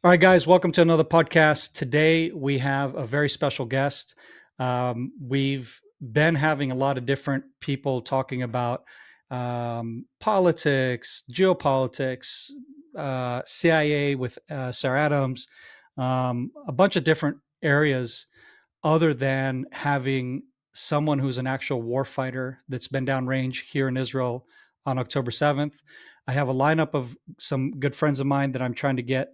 All right, guys, welcome to another podcast. Today we have a very special guest. We've been having a lot of different people talking about politics, geopolitics, CIA with Sarah Adams, a bunch of different areas other than having someone who's an actual warfighter that's been downrange here in Israel on October 7th. I have a lineup of some good friends of mine that I'm trying to get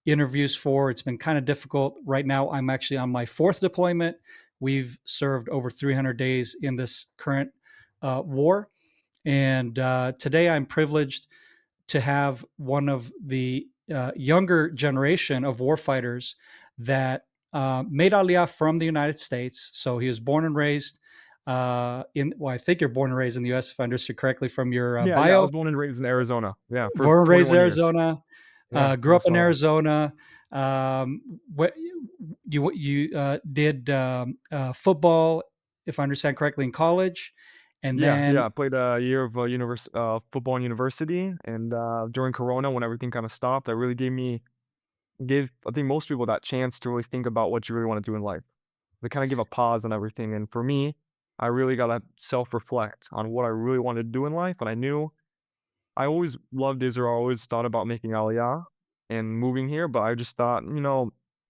interviews for. It's been kind of difficult. Right now, I'm actually on my fourth deployment. We've served over 300 days in this current war. And today I'm privileged to have one of the younger generation of warfighters that made Aliyah from the United States. So he was born and raised well, I think you're born and raised in the U.S. if I understood correctly from your Yeah, I bio. was born and raised in Arizona. Yeah, for Born and raised in 21 years. Arizona. Yeah, Grew up most of in my life. Arizona. What you did football, if I understand correctly, in college, and Yeah, then I played a year of football in university, and during Corona, when everything kind of stopped, that really gave I think most people that chance to really think about what you really want to do in life. They kind of give a pause on everything, and for me, I really got to self-reflect on what I really wanted to do in life, and I knew I always loved Israel. I always thought about making Aliyah and moving here, but I just thought,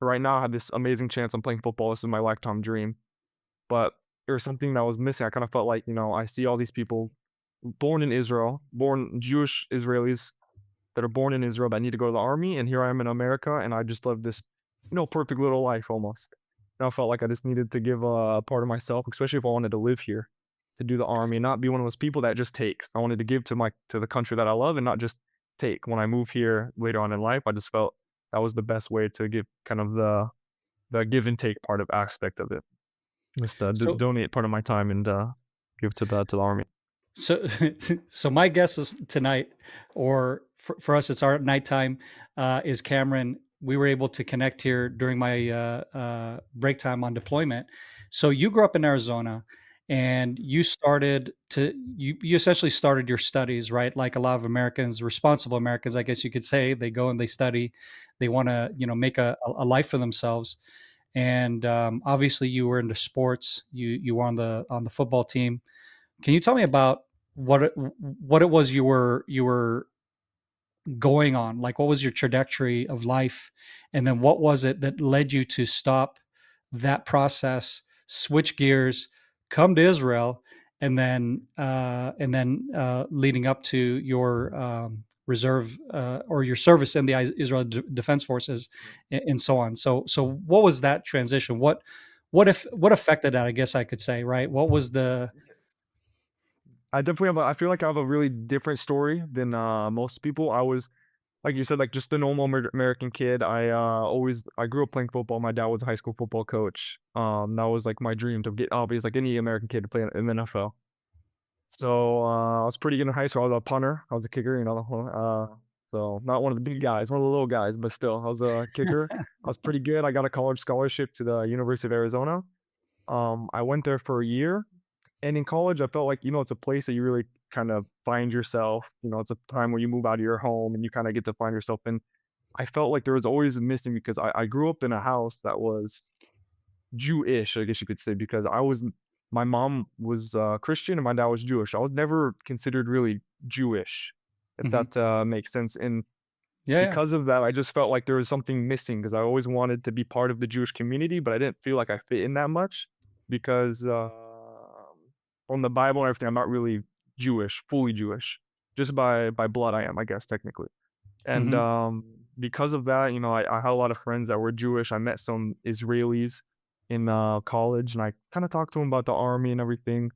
right now I have this amazing chance. I'm playing football. This is my lifetime dream. But there was something that was missing. I kind of felt like, I see all these people born in Israel, born Jewish Israelis that are born in Israel that need to go to the army. And here I am in America, and I just live this, perfect little life almost. And I felt like I just needed to give a part of myself, especially if I wanted to live here, to do the army and not be one of those people that just takes. I wanted to give to the country that I love and not just take. When I move here later on in life, I just felt that was the best way to give kind of the give and take part of aspect of it. Just so donate part of my time and give to the army. so so my guess is tonight, or for us, it's our nighttime. Is Cameron? We were able to connect here during my break time on deployment. So you grew up in Arizona, and you essentially started your studies, right? Like a lot of Americans, responsible Americans, I guess you could say, they go and they study, they want to make a life for themselves. And obviously, you were into sports. You were on the football team. Can you tell me about what it was you were going on? Like, what was your trajectory of life, and then what was it that led you to stop that process, switch gears, come to Israel, and then leading up to your reserve or your service in the Israel Defense Forces, and so on. So what was that transition? What affected that? I guess I could say, right? What was the I feel like I have a really different story than most people. I was, like you said, like just a normal American kid. I grew up playing football. My dad was a high school football coach. That was like my dream to get obvious like any American kid to play in the NFL. So I was pretty good in high school. I was a punter. I was a kicker. So not one of the big guys, one of the little guys, but still, I was a kicker. I was pretty good. I got a college scholarship to the University of Arizona. I went there for a year, and in college, I felt like, it's a place that you really kind of find yourself. It's a time where you move out of your home and you kind of get to find yourself. And I felt like there was always missing because I grew up in a house that was Jewish, I guess you could say, because my mom was Christian and my dad was Jewish. I was never considered really Jewish, if Mhm. that makes sense. And Yeah, yeah. because of that, I just felt like there was something missing because I always wanted to be part of the Jewish community, but I didn't feel like I fit in that much because from the Bible and everything, I'm not really Jewish, fully Jewish. Just by blood, I am, I guess, technically. And Mhm. because of that, I had a lot of friends that were Jewish. I met some Israelis in college, and I kind of talked to them about the army and everything.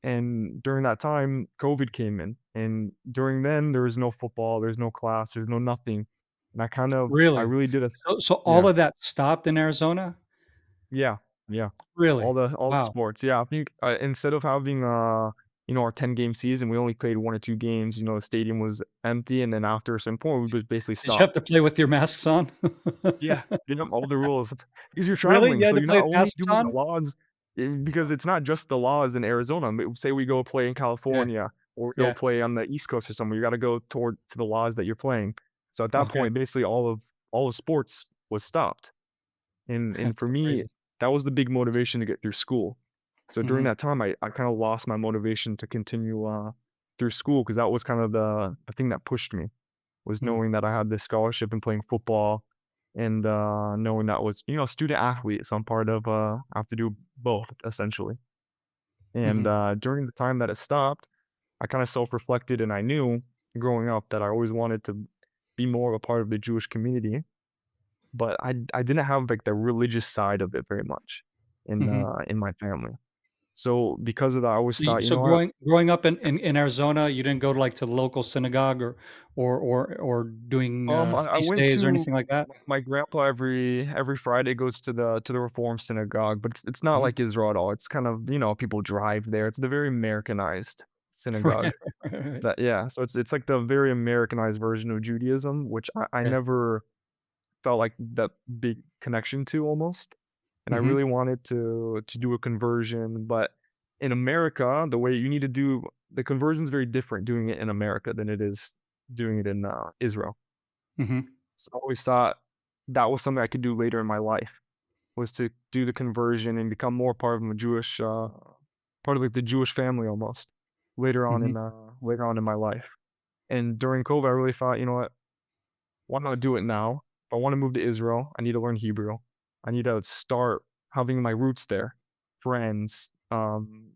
And during that time, COVID came in, and during then there was no football, there's no class, there's no nothing. And I Really? really did a So all yeah, of that stopped in Arizona? yeah, yeah. Really? All the Wow. sports. Yeah, I think instead of having our 10-game season, we only played one or two games. The stadium was empty, and then after a certain point, we just basically Did you have stopped. to play with your masks on? Yeah, all the rules because you're Really? traveling, You so had to you're play not with only masks doing the on? laws, because it's not just the laws in Arizona. Say we go play in Yeah, California or we go yeah. play on the East Coast or somewhere, you got to go to the laws that you're playing. So at that Okay. point, basically all the sports was stopped. And That's for so me, crazy. that was the big motivation to get through school. So during Mhm, that time, I kinda lost my motivation to continue, through school because that was kind of the thing that pushed me, was mm, knowing that I had this scholarship in playing football and, knowing that was, student athlete, so I'm part of, I have to do both essentially. And, mhm, during the time that it stopped, I kinda self-reflected and I knew growing up that I always wanted to be more of a part of the Jewish community, but I didn't have, like, the religious side of it very much mhm. in my family. So, because of that, I always So you thought, "You so know what?" growing up in Arizona, you didn't go to, like, to the local synagogue or doing, I feast went days or to anything like that? my grandpa every Friday goes to the Reform synagogue, but it's not Mhm. like Israel at all. It's kind of, people drive there. It's the very Americanized Right, synagogue. right. That yeah, so it's like the very Americanized version of Judaism, which I Yeah. never felt like that big connection to almost. And I Mhm, really wanted to do a conversion, but in America, the way you need to do the conversion is very different doing it in America than it is doing it in Israel. mhm, So I always thought that was something I could do later in my life, was to do the conversion and become more part of a Jewish, part of like the Jewish family almost mhm, later on in my life. And during COVID, I really thought, you know what, why not do it now? If I want to move to Israel, I need to learn Hebrew. I need to start having my roots there, friends,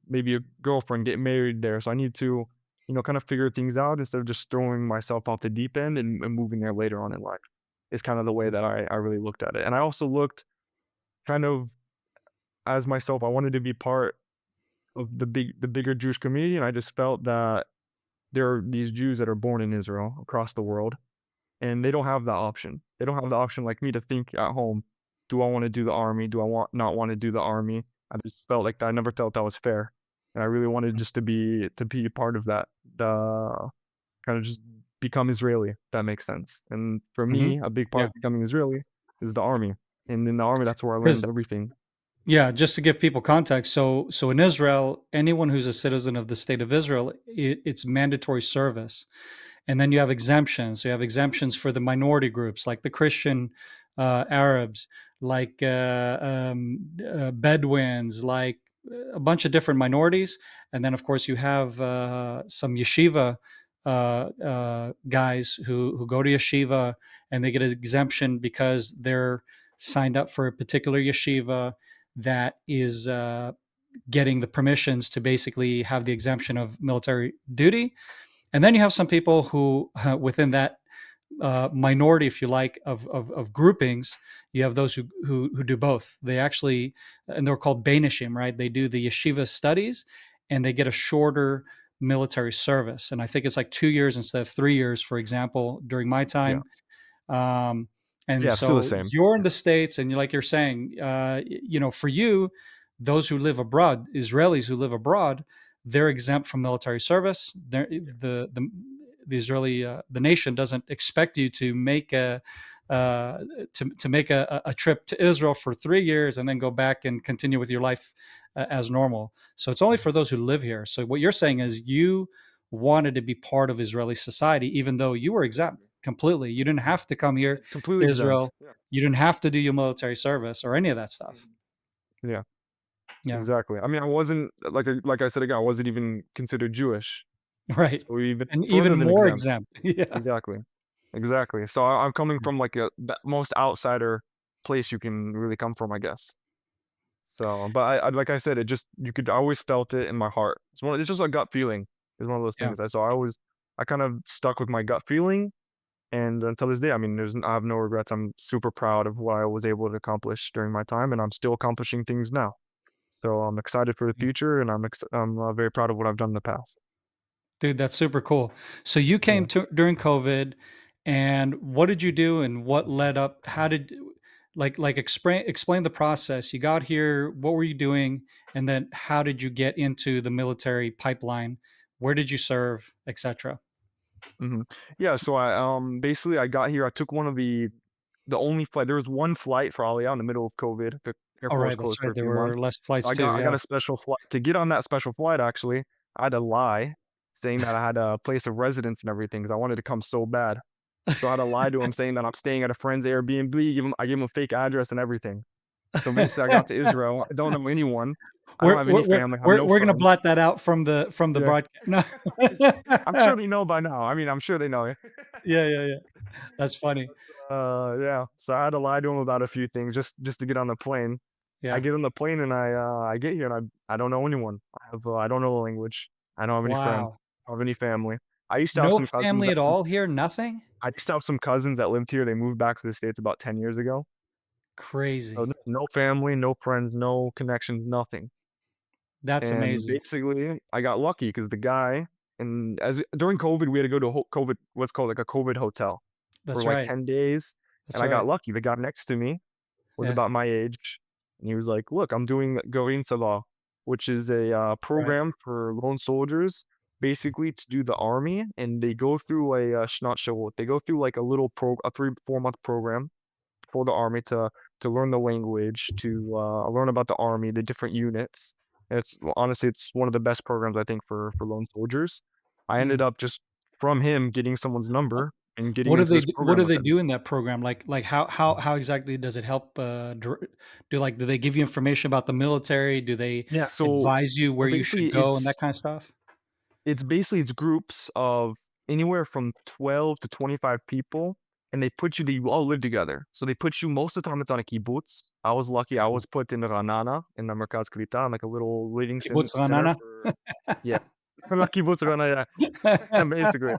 maybe a girlfriend, get married there. So I need to, kind of figure things out instead of just throwing myself off the deep end and moving there later on in life. Is kind of the way that I really looked at it. And I also looked kind of as myself. I wanted to be part of the bigger Jewish community, and I just felt that there are these Jews that are born in Israel across the world and they don't have that option. They don't have the option like me to think at home, "Do I wanna do the army? Do I want not wanna do the army?" I just felt like that I never felt that was fair, and I really wanted mm, just to be a part of that, the kinda just become Israeli, if that makes sense, and for mhm. me, a big part Yeah, of becoming Israeli is the army, and in the army, that's where I learned 'cause everything. yeah, just to give people context, so in Israel, anyone who's a citizen of the state of Israel, it's mandatory service. And then you have exemptions. So you have exemptions for the minority groups, like the Christian Arabs, like Bedouins, like a bunch of different minorities. And then, of course, you have some yeshiva guys who go to yeshiva and they get an exemption because they're signed up for a particular yeshiva that is getting the permissions to basically have the exemption of military duty. And then you have some people who, within that minority, if you like, of groupings, you have those who do both. They actually, and they're called Banishim, right? They do the yeshiva studies, and they get a shorter military service. And I think it's like 2 years instead of 3 years, for example, during my Yeah. time. Um, and Yeah, still the so same. you're in the states, and like you're saying, for you, those who live abroad, Israelis who live abroad, they're exempt from military service. The Israeli the nation doesn't expect you to make uh, to make a trip to Israel for 3 years and then go back and continue with your life as normal. So it's only for those who live here. So what you're saying is you wanted to be part of Israeli society, even though you were exempt completely. You didn't have to come here Completely to exempt. Israel. You didn't have to do your military service or any of that stuff. Yeah, Yeah. exactly. I mean, I wasn't like I said again, I wasn't even considered Jewish, Right. so even And even further than more exempt. exempt. Yeah. Exactly. Exactly. So I'm coming from like the most outsider place you can really come from, I guess. So, but I like I said, it just you could I always felt it in my heart. It's just a gut feeling. It's one of those Yeah. things. I kind of stuck with my gut feeling, and until this day, I mean, I have no regrets. I'm super proud of what I was able to accomplish during my time, and I'm still accomplishing things now. So I'm excited for the Yeah. future, and I'm very proud of what I've done in the past. Dude, that's super cool. So you came Yeah. to during COVID, and what did you do and what led up? How did like explain the process? You got here, what were you doing? And then how did you get into the military pipeline? Where did you serve, etc.? Mhm. Yeah, so basically I got here, I took one of the only flight there was one flight for Aliyah in the middle of COVID, the All airport was right, that's closed for right. a There few were months. less So flights too. I got Yeah. a special flight to get on that special flight, actually, I had to lie, saying that I had a place of residence and everything because I wanted to come so bad. So I had to lie to him saying that I'm staying at a friend's Airbnb, I gave him a fake address and everything. So basically, I got to Israel. I don't know anyone. I don't We're have any we're we're family. I have we're no we're gonna friends. blot that out from the Yeah. broadcast. No. I'm sure they know by now. I mean, I'm sure they know it. Yeah, yeah, yeah. That's funny. Yeah. So I had to lie to him about a few things just to get on the plane. I Yeah. get on the plane and I get here and I don't know anyone. I don't know the language. I don't have any friends. Wow. I don't have any family. I used to have No some cousins family that at all here? Nothing? I used to have some cousins that lived here. They moved back to the States about 10 years ago. So Crazy. no family, no friends, no connections, nothing. That's And amazing. basically, I got lucky because the guy and as during COVID, we had to go to a COVID what's called like a COVID hotel for That's like right. 10 days, That's and I got right. lucky. The guy next to me was Yeah. about my age, and he was like, "Look, I'm doing Garin Salah, which is a Right. program for lone soldiers, basically to do the army, and they go through a not showot. They go through like a 3 4 month program for the army to learn the language, to learn about the army, the different units. And it's well, honestly, it's one of the best programs I think for lone soldiers. I ended Mm. up just from him getting someone's number and getting What do into they this do what program do with they him. do in that program? Like, how exactly does it help, do they give you information about the military? Do they Yeah, advise you so where you basically should go and that kinda stuff? it's groups of anywhere from 12 to 25 people, and you all live together. So they put you most of the time it's on a kibbutz. I was lucky. I was put in Ranana in the Merkaz Klita, in like a little living Kibbutz center Ra'anana? for yeah. Not kibbutz Ranana, yeah, basically.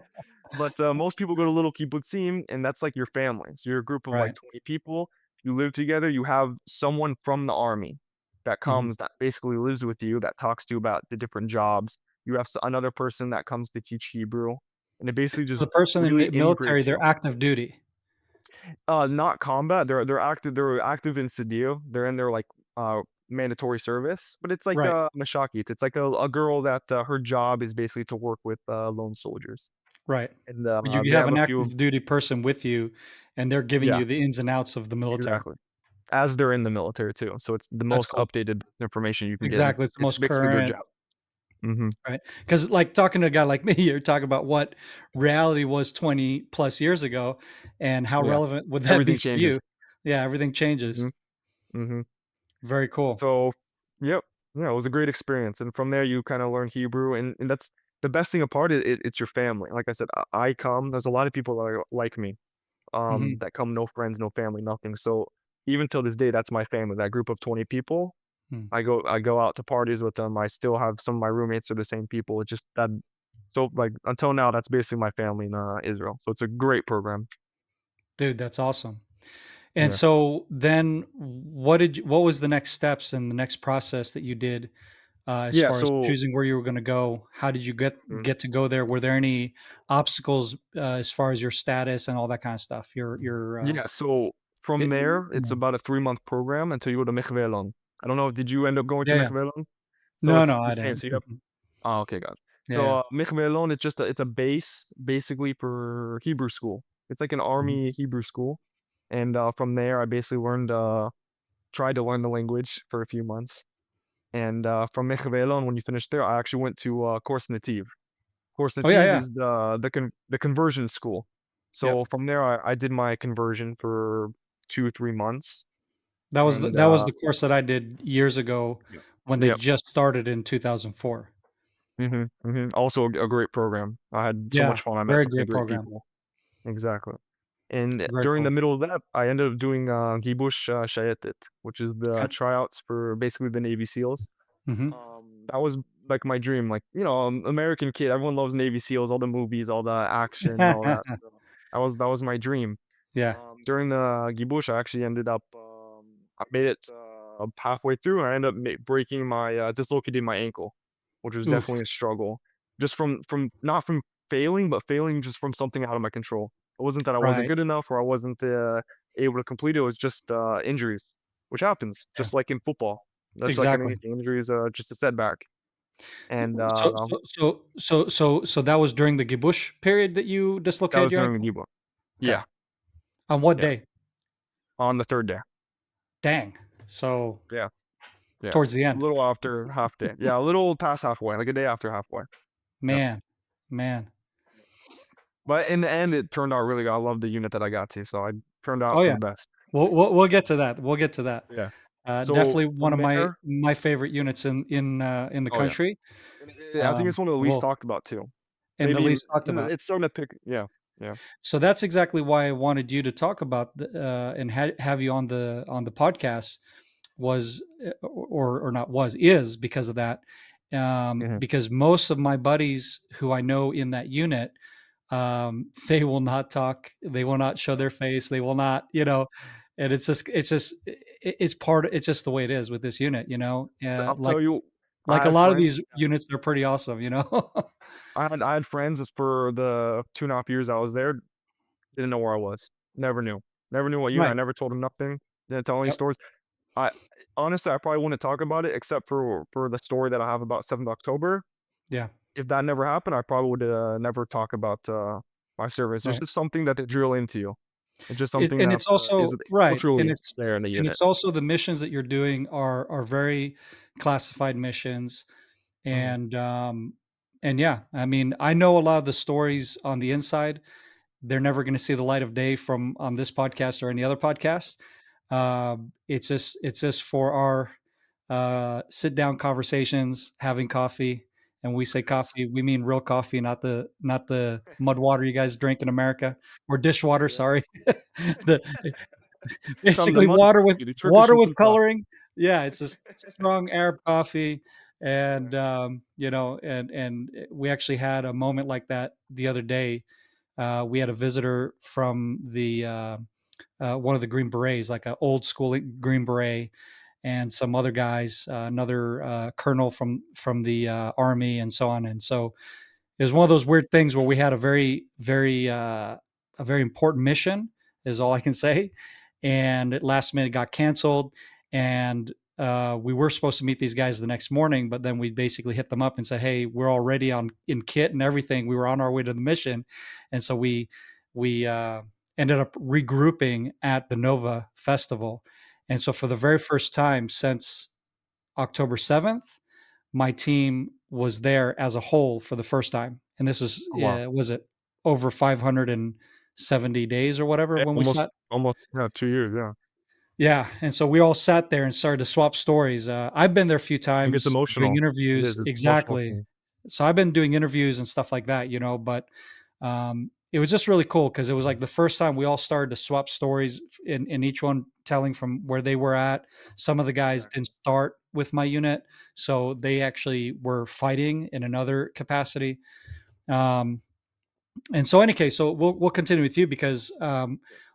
But most people go to little kibbutzim, and that's like your family. So you're a group of like Right. 20 people. You live together. You have someone from the army that Mhm. comes that basically lives with you, that talks to you about the different jobs. You have another person that comes to teach Hebrew, and it basically So just the person in really the military, integrates they're you. active duty. Not combat. They're active in Sidir. They're in their like mandatory service, but it's like Right. a mashakit. It's like a girl that her job is basically to work with lone soldiers, Right. and But you they have have an a few. active duty person with you, and they're giving Yeah, you the ins and outs of the military. exactly. As they're in the military too, so it's the That's most cool. updated information you can get. And Exactly, it's the it's most basically their current, job. Hmm. right? Because, like, talking to a guy like me, you're talking about what reality was 20 plus years ago, and how Yeah, relevant would that be everything for changes. you? Yeah, everything changes. Hmm. Hmm. Very cool. So, yep. Yeah, it was a great experience, and from there, you kinda learn Hebrew, and that's the best thing apart it's your family. Like I said, I come there's a lot of people that are like me, Mhm. that come no friends, no family, nothing, so even till this day, that's my family, that group of 20 people. Mm. I go out to parties with them, I still have some of my roommates are the same people, it's just that so, like, until now, that's basically my family in, Israel, so it's a great program. Dude, that's awesome. And Yeah. so then what was the next steps and the next process that you did, as Yeah, far as so choosing where you were gonna go? How did you mhm. get to go there? Were there any obstacles, as far as your status and all that kinda stuff? Yeah, so from It there, it's mm. about a 3-month program until you go to Mikve Elon. I don't know, did you end up going to Yeah, yeah. Mikve Elon? So No, it's no, the I same. didn't. So you have Mhm. oh, okay, God. Yeah, So, yeah. Mikve Elon, it's a base basically for Hebrew school. It's like an Mhm. army Hebrew school. And from there, I basically tried to learn the language for a few months. And from Mikve Elon, when you finish there, I actually went to Course Nativ. Course Oh, yeah, Nativ yeah. is the conversion school. So Yep. from there, I did my conversion for 2 3 months, and, That was the course that I did years ago yep. when they Yep. just started in 2004. Mhm, mhm. Also a great program. I had so Yeah, much fun. I met very so many great great program. people. Exactly. And Very during the cool. middle of that, I ended up doing, Gibush, Shayetet, which is the Okay. tryouts for basically the Navy SEALs. Mhm. That was, like, my dream, like, American kid, everyone loves Navy SEALs, all the movies, all the action, all that, so that was my dream. Yeah. During the Gibush, I actually ended up, I made it halfway through, and I ended up breaking my dislocating my ankle, which was Oof. definitely a struggle. Just from not from failing, but failing just from something out of my control. It wasn't that I wasn't Right. good enough or I wasn't able to complete it. It was just injuries, which happens, Yeah. just like in football. That's like in Exactly. anything. Injury is just a setback. And So that was during the Gibush period that you that dislocated was your during ankle? the Gibush. Okay. Yeah, On what yeah. day? On the third day. Dang. So Yeah. Yeah, towards the a end. little after half day. Yeah, a little past halfway, like a day after halfway. Yep. Man, man. But in the end, it turned out really good. I love the unit that I got to, so I turned Oh out for yeah, the best. we'll get to that. We'll get to that. Yeah. So Definitely one from of my there, my favorite units in the oh yeah, country. and I think it's one of the least Well, talked about too. and the Maybe least talked about. it's starting to pick. Yeah, yeah. So that's exactly why I wanted you to talk about and have you on the podcast was or not was is because of that. Mhm. Because most of my buddies who I know in that unit, they will not talk, they will not show their face, they will not, and it's just the way it is with this unit, I'll like tell you, I like a had lot of these friends. units, they're pretty awesome, I had friends for the 2.5 years I was there. Didn't know where I was. Never knew what unit. I Right. never told them nothing. Didn't tell any Yep. stories. I honestly, I probably wouldn't talk about it except for the story that I have about 7th October. Yeah. If that never happened, I probably would, never talk about, my service. It's Right. just something that they drill into you. It's just It, something and that, it's also is right, culturally there in the and unit. it's also the missions that you're doing are very classified missions, Mhm. and yeah, I mean, I know a lot of the stories on the inside. They're never going to see the light of day from on this podcast or any other podcast. It's just for our sit down conversations, having coffee, and we say Yes. coffee, we mean real coffee, not the mud water you guys drink in America or dishwater. Yeah. Sorry, the From the basically mud water with coffee, the Turkish water blue with coffee. coloring. Yeah, it's just strong Arab coffee, and we actually had a moment like that the other day. We had a visitor from the one of the Green Berets, like an old school Green Beret, and some other guys, another colonel from the army, and so on. And so it was one of those weird things where we had a very important mission, is all I can say, and at last minute got canceled, and we were supposed to meet these guys the next morning, but then we basically hit them up and said, "Hey, we're already on in kit and everything. We were on our way to the mission," and so we ended up regrouping at the Nova Festival, and so for the very first time since October 7th, my team was there as a whole for the first time. And this is, Oh, wow. was it over 570 days or whatever Yeah, when we sat? almost, yeah, 2 years, yeah. Yeah. And so we all sat there and started to swap stories. I've been there a few It gets times doing emotional. It interviews. is, it's emotional for Exactly. me. So I've been doing interviews and stuff like that, but it was just really cool because it was like the first time we all started to swap stories in each one telling from where they were at. Some of the guys Yeah. didn't start with my unit, so they actually were fighting in another capacity. Um, and so, any case, so we'll continue with you because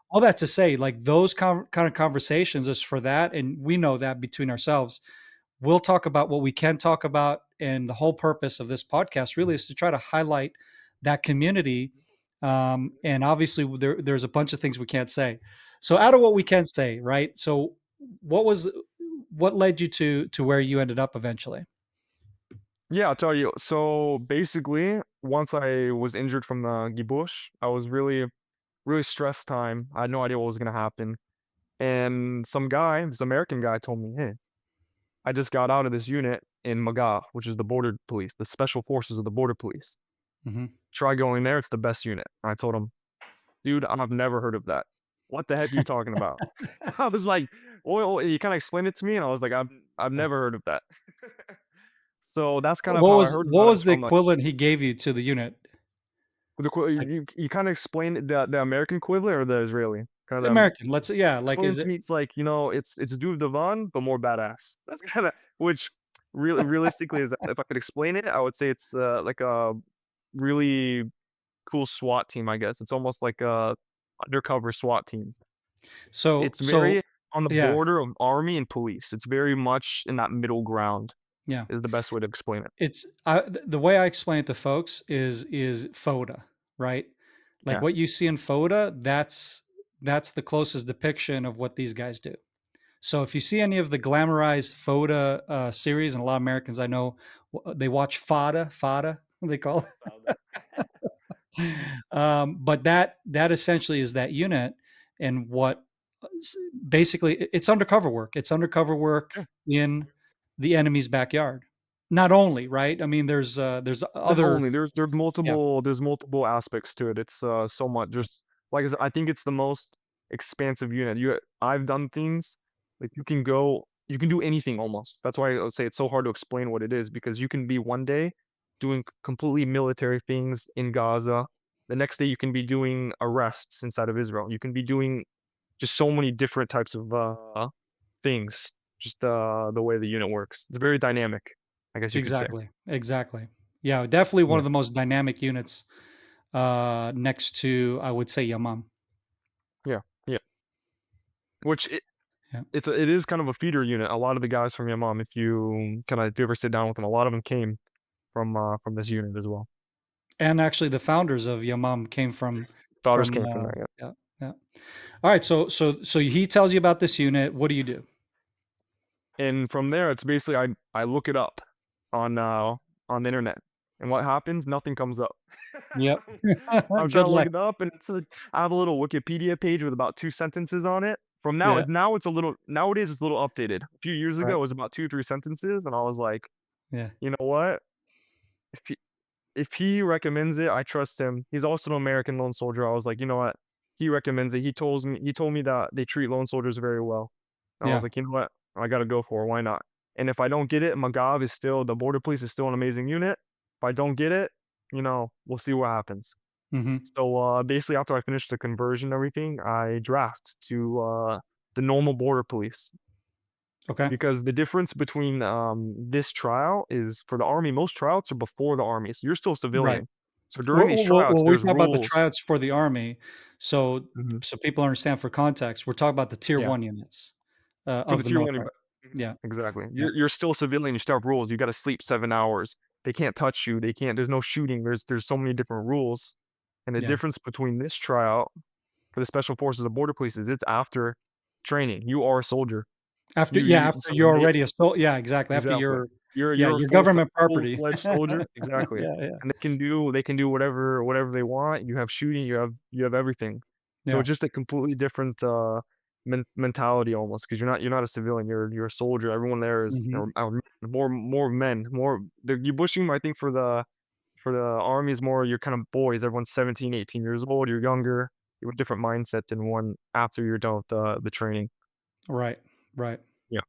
all that to say, like those kind of conversations is for that, and we know that between ourselves we'll talk about what we can talk about. And the whole purpose of this podcast really is to try to highlight that community. And obviously, there's a bunch of things we can't say. So, out of what we can say, right? So, what was what led you to where you ended up eventually? Yeah, I'll tell you. So, basically, once I was injured from the Gibush, I was really stressed time. I had no idea what was gonna happen. And some guy, this American guy told me, "Hey, I just got out of this unit in Maga, which is the border police, the special forces of the border police. Hmm. Try going there, it's the best unit." And I told him, "Dude, I've never heard of that. What the heck are you talking about?" I was like, well, he kind of explained it to me, and I was like, I've never heard of that. So that's kind of What how I was heard what about it was the from like equivalent he gave you to the unit? Like you kind of explained the American equivalent or the Israeli kind the of the American, let's say, yeah, like explain is it to it me. It's like it's Dude Devon but more badass. That's kind of which really realistically is if I could explain it, I would say it's like a really cool SWAT team. I guess it's almost like a undercover SWAT team. so It's so very on the yeah, border of army and police. It's very much in that middle ground yeah. is the best way to explain it. The way I explain it to folks is FODA, right? Like Yeah. what you see in FODA, that's the closest depiction of what these guys do. So if you see any of the glamorized FODA series, and a lot of Americans I know they watch FADA, they call it. But that essentially is that unit, and what basically it's undercover work. It's undercover work Yeah. in the enemy's backyard. not only, right? I mean, there's Not other. only, there's Yeah, multiple aspects to it. It's, so much just like I said, I think it's the most expansive unit. I've done things, like, you can do anything almost. That's why I would say it's so hard to explain what it is, because you can be one day doing completely military things in Gaza. The next day you can be doing arrests inside of Israel. You can be doing just so many different types of, things, just, the way the unit works. It's very dynamic, I guess you could say. exactly, exactly. Yeah, definitely one Yeah. of the most dynamic units, next to, I would say, Yamam. Yeah. Yeah. Which Yeah, it is kind of a feeder unit. A lot of the guys from Yamas, if you ever sit down with them, a lot of them came from this unit as well. and actually, the founders of Yamam came Daughters from. came from there, yeah. Yeah, yeah. All right, so he tells you about this unit. What do you do? And from there, it's basically I look it up on uh on the internet. And what happens? Nothing comes up. Yep. I'm trying Good to look luck. it up, and I have a little Wikipedia page with about 2 sentences on it. From Yeah, now it's a little nowadays it's a little updated. A few years ago right. it was about 2 or 3 sentences, and I was like, Yeah, you know what? If if he recommends it, I trust him. He's also an American lone soldier. I was like, you know what? He recommends it. He told me that they treat lone soldiers very well. And I was yeah. like, you know what? I gotta go for it. Why not? And if I don't get it, Magav is still the border police is still an amazing unit. If I don't get it, we'll see what happens. Mhm. So basically after I finish the conversion and everything, I draft to the normal border police. Okay. Because the difference between this trial is for the army, most tryouts are before the army, so you're still Right. civilian. So during Well these well tryouts, well, we there's talk about the rules. tryouts for the Army, so Mhm. so people understand for context, we're talking about the tier Yeah, 1 units, for the of the tier one, military. mhm, Yeah, exactly. yeah, You're still civilian. You still have rules. You got to sleep 7 hours. They can't touch you. They can't. There's no shooting. There's so many different rules. And the yeah. difference between this tryout for the special forces of border police is it's after training. You are a soldier. After So you're already a yeah, exactly, after exactly. you're yeah, You're a you're government property. full-fledged soldier, exactly, Yeah, yeah, and they can do whatever they want. You have shooting, you have everything. So yeah. it's just a completely different, mentality almost, because you're not a civilian, you're a soldier. Everyone there is, Mhm. more men, you pushing, I think, for the army is more you're kind of boys. Everyone's 17, 18 years old, you're younger, you have a different mindset than one after you're done with the training. Right, right. Yeah.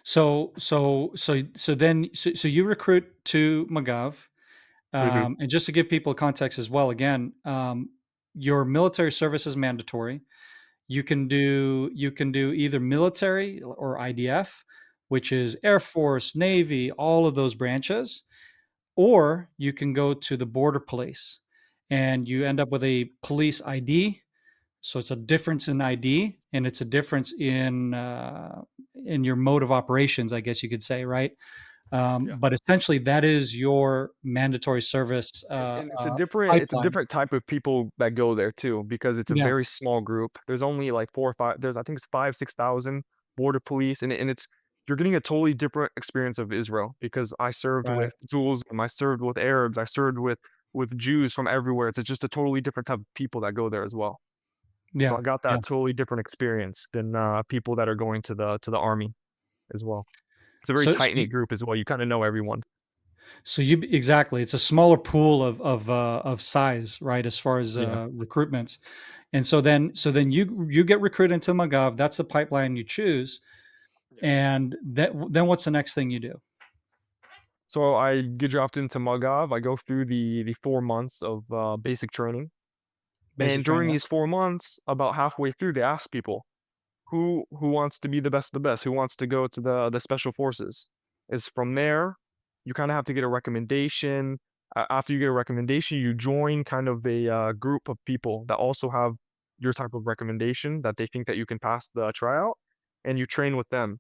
So you recruit to Magav, Mhm. and just to give people context as well, again, your military service is mandatory. You can do either military or IDF, which is Air Force, Navy, all of those branches, or you can go to the border police and you end up with a police ID. So it's a difference in ID and it's a difference in your mode of operations, I guess you could say, right? But essentially, that is your mandatory service And it's a pipeline. different type of people that go there too, because it's a Yeah, very small group. There's only like 4 or 5, I think it's 5, 6,000 border police, and it's you're getting a totally different experience of Israel, because I served right. with Zulus, I served with Arabs, I served with Jews from everywhere. It's just a totally different type of people that go there as well. So Yeah, I got yeah. that totally different experience than people that are going to the army as well. It's a very So, so tight knit group as well. You kind of know everyone. So you exactly, it's a smaller pool of size, right? As far as Yeah. recruitments, and so then you get recruited into Magav. That's the pipeline you choose, and then what's the next thing you do? So I get dropped into Magav. I go through the 4 months of basic training, Basic and during training. these 4 months, about halfway through, they ask people who wants to be the best of the best, who wants to go to the special forces. Is from there, you kind of have to get a recommendation. After you get a recommendation, you join kind of a group of people that also have your type of recommendation that they think that you can pass the tryout, and you train with them.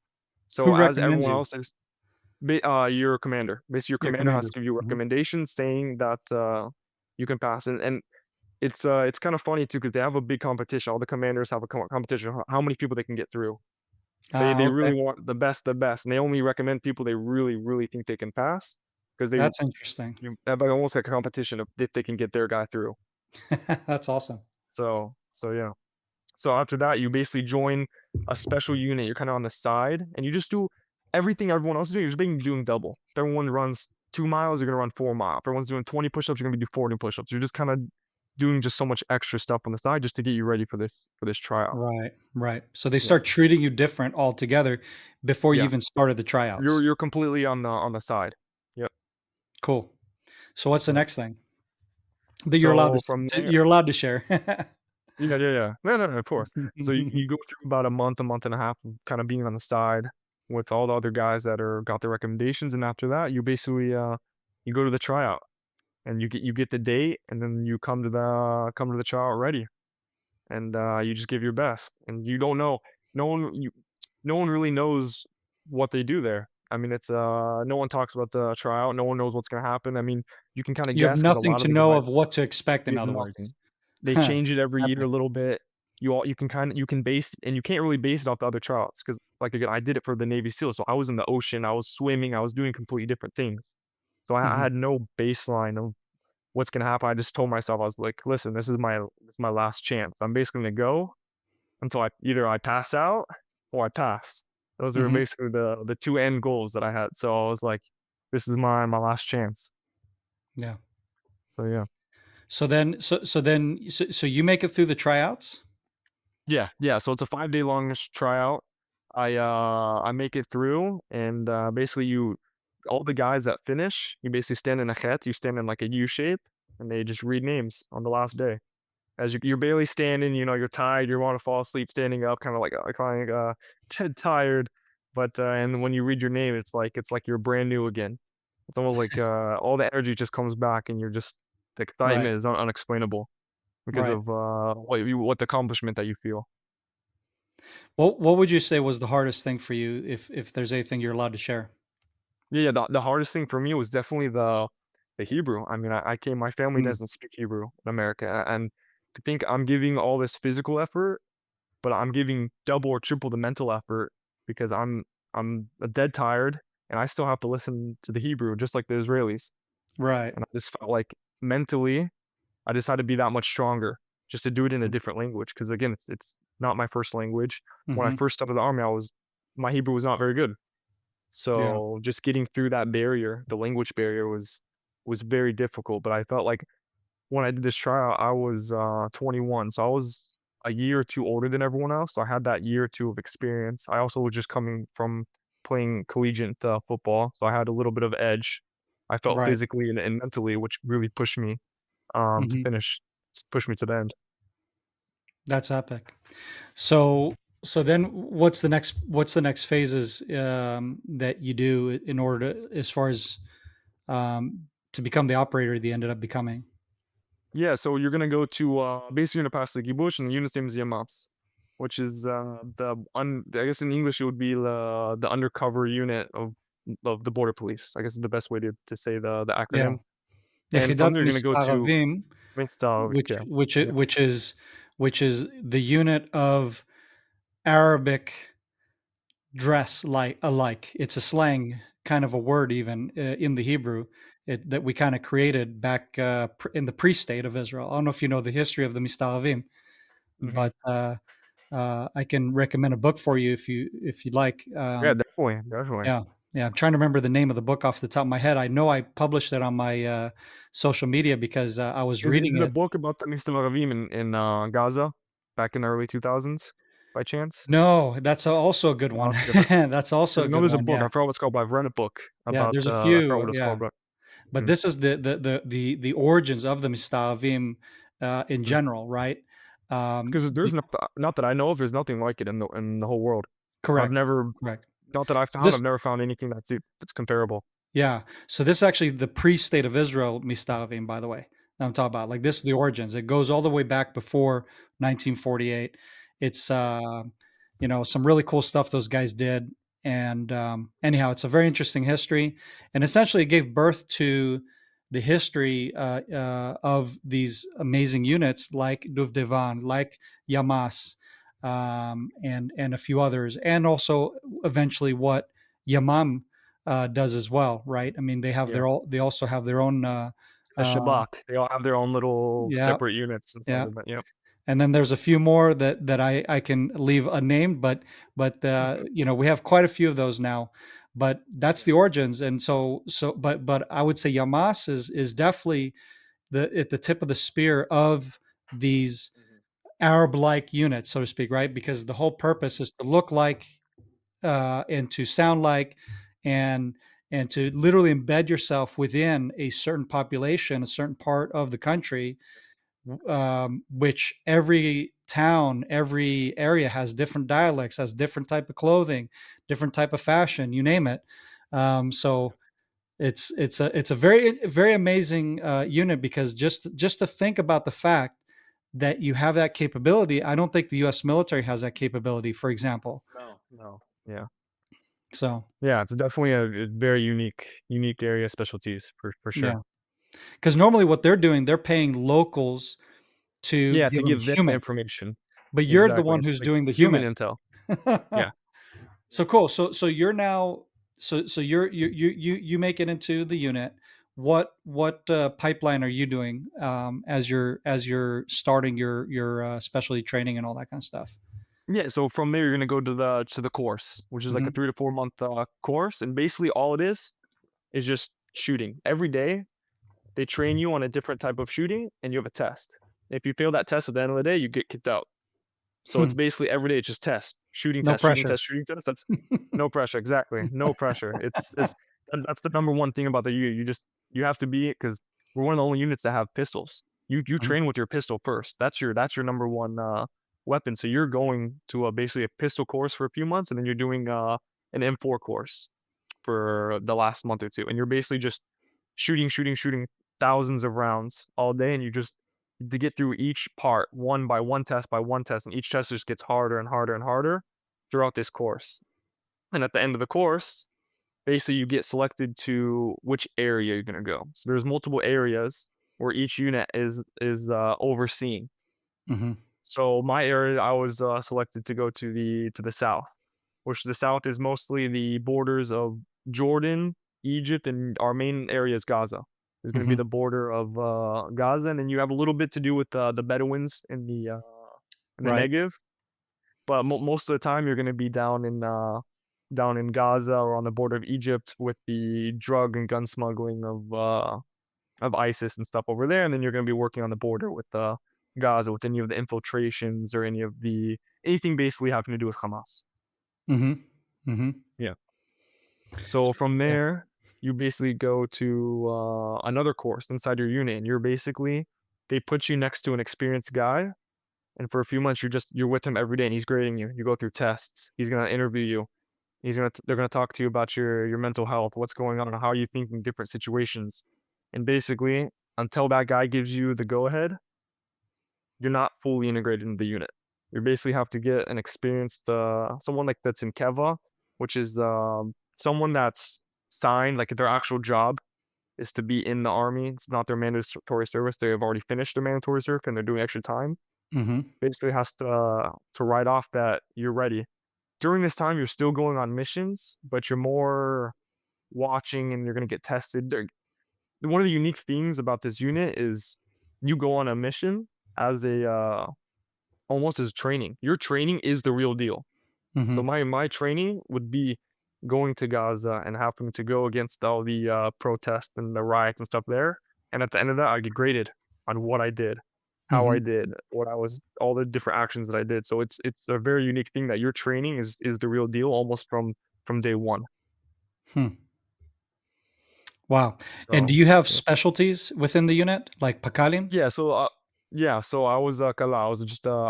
Who So as recommends everyone you? else is your commander. Basically, your Your commander has commander. to give you Mhm. recommendations saying that you can pass. And it's kind of funny too, because they have a big competition. All the commanders have a competition. How many people they can get through. Ah, They okay, really want the best, and they only recommend people they really think they can pass, because that's interesting. you have like almost like a competition of if they can get their guy through. That's awesome. So yeah. So after that, you basically join a special unit. You're kind of on the side, and you just do. everything everyone else is doing, you're just being doing double. If everyone runs 2 miles, you're gonna run 4 miles. If everyone's doing 20 push-ups, you're gonna be do 40 push-ups. You're just kinda doing just so much extra stuff on the side just to get you ready for this tryout. Right, right. So they Yeah. start treating you different altogether before you Yeah. even started the tryouts. You're completely on the side. Yep. Cool. So what's the Yep. next thing that So from there you're allowed to share? yeah, yeah, yeah. No, no, no, of course. So you go through about a month and a half of kinda being on the side with all the other guys that are got the recommendations, and after that, you basically, you go to the tryout, and you get the date, and then you come to the tryout ready, and, you just give your best, and you don't know no one you no one really knows what they do there. I mean, it's, no one talks about the tryout, no one knows what's gonna happen. I mean, you can kinda You have guess because a nothing lot of to the know guys of what to expect, you in have other words. nothing. They Huh, change it every year epic. a little bit. You can kinda you can base and you can't really base it off the other tryouts because, like, again, I did it for the Navy SEALs, so I was in the ocean, I was swimming, I was doing completely different things. So I Mhm, had no baseline of what's gonna happen. I just told myself, I was like, "Listen, this is my last chance. I'm basically gonna go until I pass out or I pass." Those are mhm, basically the 2 end goals that I had. So I was like, "This is my last chance." yeah. So yeah. So you make it through the tryouts? Yeah, yeah, so it's a 5-day long tryout. I make it through, and, basically you all the guys that finish, you basically stand in a chet, you stand in, like, a U shape, and they just read names on the last day. As you're barely standing, you know, you're tired, you wanna fall asleep standing up, kinda tired, but, and when you read your name, it's like you're brand new again. It's almost like, all the energy just comes back, and you're just the Right, excitement is unexplainable because right. of, what the accomplishment that you feel. What would you say was the hardest thing for you, if there's anything you're allowed to share? Yeah, yeah, the hardest thing for me was definitely the Hebrew. I mean, my family Mm, doesn't speak Hebrew in America, and to think I'm giving all this physical effort, but I'm giving double or triple the mental effort because I'm dead tired, and I still have to listen to the Hebrew just like the Israelis, right. and I just felt like mentally, I just had to be that much stronger just to do it in a Mm, different language. Because again, it's not my first language. When I mhm, first started the army, I was my Hebrew was not very good. yeah, So, just getting through that barrier, the language barrier was very difficult, but I felt like when I did this trial, I was, 21, so I was a year or 2 older than everyone else, so I had that year or 2 of experience. I also was just coming from playing collegiate, football, so I had a little bit of edge. I felt right. physically and mentally, which really pushed me, to Mhm. finish push me to the end. That's epic. So so then what's the next phases, that you do in order to as far as, to become the operator that you ended up becoming? Yeah, so you're gonna go to, basically you're gonna pass the Kibbutz, and the unit's name is Yamas, which is, I guess in English it would be the undercover unit of the border police. I guess is the best way to say the Yeah. acronym. And from Yechidat there, you're gonna go to Mistaravim, Minsk, which yeah. which i Yep. which is the unit of Arabic dress like alike. It's a slang kind of a word even, in the Hebrew, that we kinda created back, in the pre-state of Israel. I don't know if you know the history of the Mistaravim, Mhm. but, I can recommend a book for you if you'd like. Yeah, definitely, definitely. Yeah, yeah, I'm trying to remember the name of the book off the top of my head. I know I published it on my, social media because, I was Is reading it a it. book about the Mistavim in, Gaza back in the early 2000s by chance? No, that's also a good No, one. that's different. That's also Because a I know good there's a one, book, yeah. I forgot what it's called, but I've read a book Yeah, about, there's a I forgot few, what it's yeah. called, but But mhm, this is the origins of the Mistavim, in mhm. general, right? Because there's Be not that I know of, there's nothing like it in the whole world. I've correct, never correct. not that So I've never found anything that's comparable. yeah. So this is actually the pre-state of Israel Mistavim, by the way, that I'm talking about. Like this is the origins. It goes all the way back before 1948. It's some really cool stuff those guys did. And anyhow, it's a very interesting history, and essentially it gave birth to the history of these amazing units like Duvdevan, like Yamas, and a few others, and also eventually what Yamam does as well, right? I mean, Yeah. they also have their own, The uh, Shabak, they all have their own little yeah, separate units inside yeah, of it, yep. and then there's a few more that I can leave unnamed, but Mhm. you know, we have quite a few of those now. But that's Yeah. the origins, and but I would say Yamas is definitely the at the tip of the spear of these Mhm. Arab-like units, so to speak, right? Because the whole purpose Mhm. is to look like and to sound like and and to literally embed yourself within a certain population, a certain part of the country, which every town, every area has different dialects, has different type of clothing, different type of fashion, you name it. So it's a very amazing unit because just to think about the fact that you have that capability, I don't think the U.S. military has that capability, for example. No, no. Yeah. So Yeah, it's definitely a very unique area of specialties for yeah, sure. because normally what they're doing, they're paying locals to Yeah, to give them give them the human, information. but you're the Exactly. one It's who's like doing the human human. intel. Yeah. So cool. So you're now so you make it into the unit. What pipeline are you doing as you're starting your specialty training and all that kind of stuff? Yeah, so from there, you're gonna go to the course, which is like a Hmm. 3 to 4 month, course, and basically all it is just shooting. Every day, they train you on a different type of shooting, and you have a test. If you fail that test at the end of the day, you get kicked out. So it's Hmm. basically every day it's just test, shooting No test, shooting pressure. test, shooting test. That's no pressure. Exactly, no pressure. It's and that's the number one thing about the U. You have to be because we're one of the only units that have pistols. You Mhm, train with your pistol first. That's your number one weapon. So you're going to basically a pistol course for a few months, and then you're doing an M4 course for the last month or two, and you're basically just shooting thousands of rounds all day, and you just to get through each part one by one test, and each test just gets harder and harder and harder throughout this course. And at the end of the course, basically you get selected to which area you're gonna go. So there's multiple areas where each unit is overseen. mhm, So my area, I was selected to go to the south, which the south is mostly the borders of Jordan, Egypt, and our main area is Gaza. Is going to be mhm. the border of Gaza, and then you have a little bit to do with the Bedouins in the Right. Negev. But most of the time, you're going to be down in Gaza or on the border of Egypt with the drug and gun smuggling of ISIS and stuff over there, and then you're going to be working on the border with Gaza with any of the infiltrations or anything basically having to do with Hamas. Mhm, mhm. Yeah. So from Yeah. there, you basically go to another course inside your unit, and they put you next to an experienced guy, and for a few months you're with him every day, and he's grading you. You go through tests. He's gonna interview you. They're gonna talk to you about your mental health, what's going on, and how you think in different situations. And basically, until that guy gives you the go ahead, you're not fully integrated in the unit. You basically have to get an experienced someone like that's in Keva, which is someone that's signed like their actual job is to be in the army. It's not their mandatory service. They have already finished their mandatory service and they're doing extra time. Mhm, Basically has to write off that you're ready. During this time, you're still going on missions, but you're more watching and you're gonna get tested. One of the unique things about this unit is you go on a mission as a almost as training. Your training is the real deal. So mhm, my training would be going to Gaza and having to go against all the protests and the riots and stuff there. And at the end of that, I get graded on what I did, how I mhm. did, all the different actions that I did. So it's a very unique thing that your training is the real deal almost from day one. Hmm. Wow. And do So you have yeah. specialties within the unit, like pakalim? Yeah, so I was Kala. I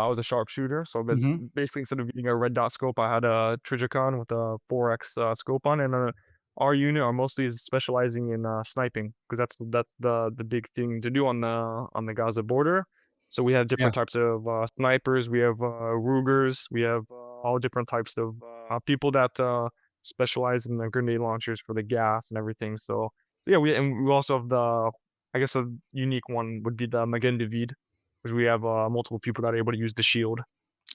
was a sharpshooter. So that's Mhm. basically instead of using a red dot scope, I had a Trijicon with a 4x scope on, and our unit are mostly specializing in sniping because that's the big thing to do on the Gaza border. So we have Yeah. different types of snipers. We have Rugers. We have all different types of people that specialize in the grenade launchers for the gas and everything. So yeah, we also have I guess a unique one would be the Magen David, which we have multiple people that are able to use the shield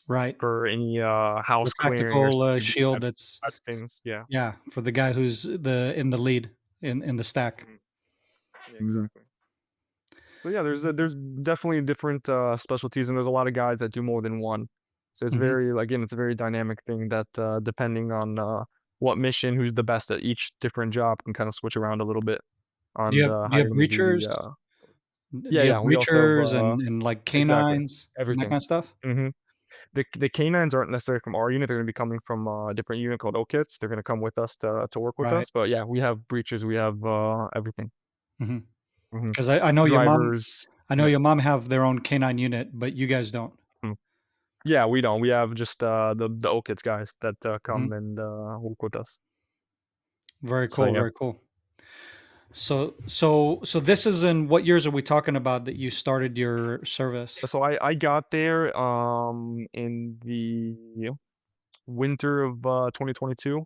Right. for any The house clearing or tactical different shield that's types of things. Yeah. yeah, for the guy who's in the lead in the stack. Mhm. Yeah, exactly. So yeah, there's definitely different specialties, and there's a lot of guys that do more than one. So it's Mhm. very again, it's a very dynamic thing that depending on what mission, who's the best at each different job, can kind of switch around a little bit Do you on have do how you you're have going to do breachers? the. Do Yeah, you have yeah, we also have breachers and, like, exactly canines and that everything. kinda stuff? hmm the canines aren't necessarily from our unit. They're going to be coming from a different unit called OKITs. They're going to come with us to work with Right. us. But yeah, we have breaches. We have everything. Mhm. hmm 'Cause I know your mom Drivers. I know Yeah. your mom have their own canine unit, but you guys don't. mm. Yeah, we don't. We have just the OKIDS guys that Mhm. come and work with us. Very So cool, yeah. very cool. So this is in what years are we talking about that you started your service? So I got there in the winter of 2022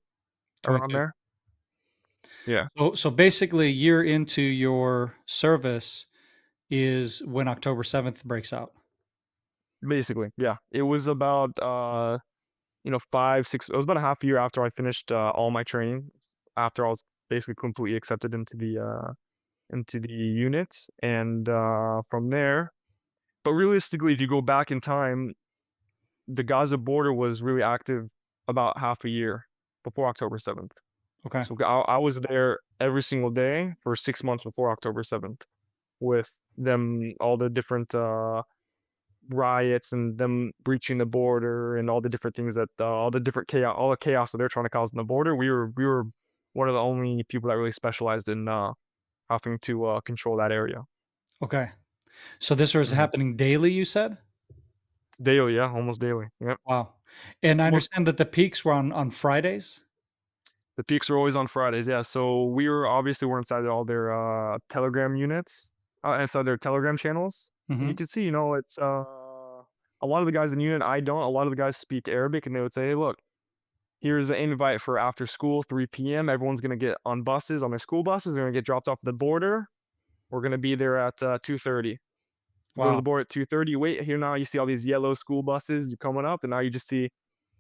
around 22. there. Yeah, So basically a year into your service is when October 7th breaks out. basically. Yeah. It was about 5 6 it was about a half a year after I finished all my training, after I was basically completely accepted into the units, and from there. But realistically, if you go back in time, the Gaza border was really active about half a year before October 7th. Okay. So I was there every single day for 6 months before October 7th with them, all the different riots and them breaching the border and all the different things that all the different chaos, all the chaos that they're trying to cause in the border. We were one of the only people that really specialized in having to control that area. Okay. So this was hmm happening daily, you said? Daily, yeah, almost daily. Yep, Wow. And I almost. understand that the peaks were on Fridays? The peaks are always on Fridays, yeah, so we're inside all their, Telegram units, inside their Telegram channels, and you Mhm. can see, it's, a lot of the guys in the unit, I don't, a lot of the guys speak Arabic, and they would say, "Hey, look, here's an invite for after school, 3 PM, everyone's gonna get on buses, on their school buses, they're gonna get dropped off at the border, we're gonna be there at, 2:30. Go to the Wow. board at 2:30. Wait, here now you see all these yellow school buses, you're coming up, and now you just see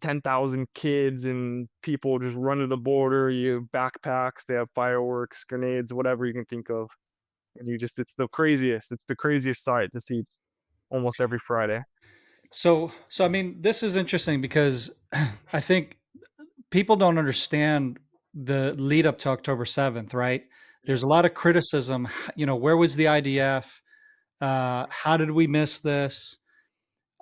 10,000 kids and people just running the border. You have backpacks, they have fireworks, grenades, whatever you can think of. And it's the craziest. It's the craziest sight to see almost every Friday. So I mean, this is interesting because I think people don't understand the lead up to October 7th, right? Yeah. There's a lot of criticism, where was the IDF? Mhm. How did we miss this?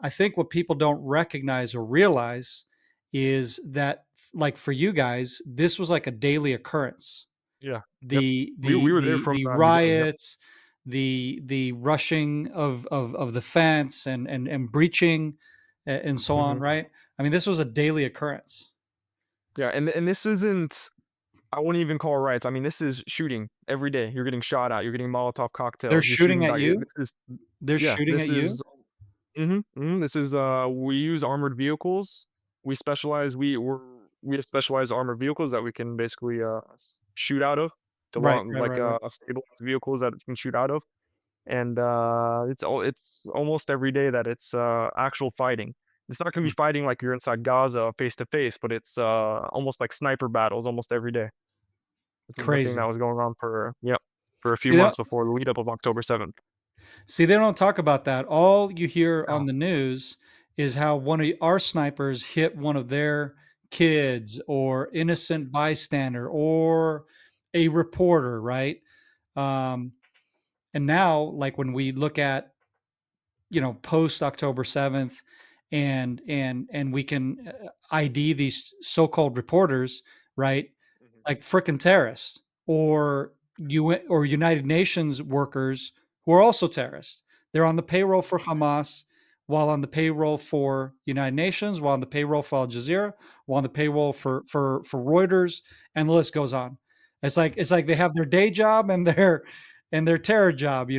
I think what people don't recognize or realize is that, like for you guys, this was like a daily occurrence. Yeah. Yep. The We the were there the from the the beginning. Yep. riots, the rushing of the fence and breaching and so on, hmm right? I mean, this was a daily occurrence. Yeah. And this isn't, I wouldn't even call it riots. I mean, this is shooting every day. You're getting shot at. You're getting Molotov They're cocktails. You're shooting shooting at back. you. This is, They're yeah, shooting this at you. is this is we use armored vehicles. We specialize we have specialized armored vehicles that we can basically shoot out of to Right, long right, like right, right. stabilized vehicles that you can shoot out of. And it's almost every day that it's actual fighting. It's not gonna be Hmm. fighting like you're inside Gaza face to face, but it's almost like sniper battles almost every day. This was the thing that Crazy. was going on for a few See, they don't, months before the lead up of October 7th. see, they don't talk about that. All you hear Yeah. on the news is how one of our snipers hit one of their kids or innocent bystander or a reporter, right? Um, and now, like when we look at post October 7th, and we can ID these so-called reporters, right? Mhm. Like freaking terrorists or UN or United Nations workers who are also terrorists. They're on the payroll for Hamas, while on the payroll for United Nations, while on the payroll for Al Jazeera, while on the payroll for Reuters, and the list goes on. It's like they have their day job and their terror job,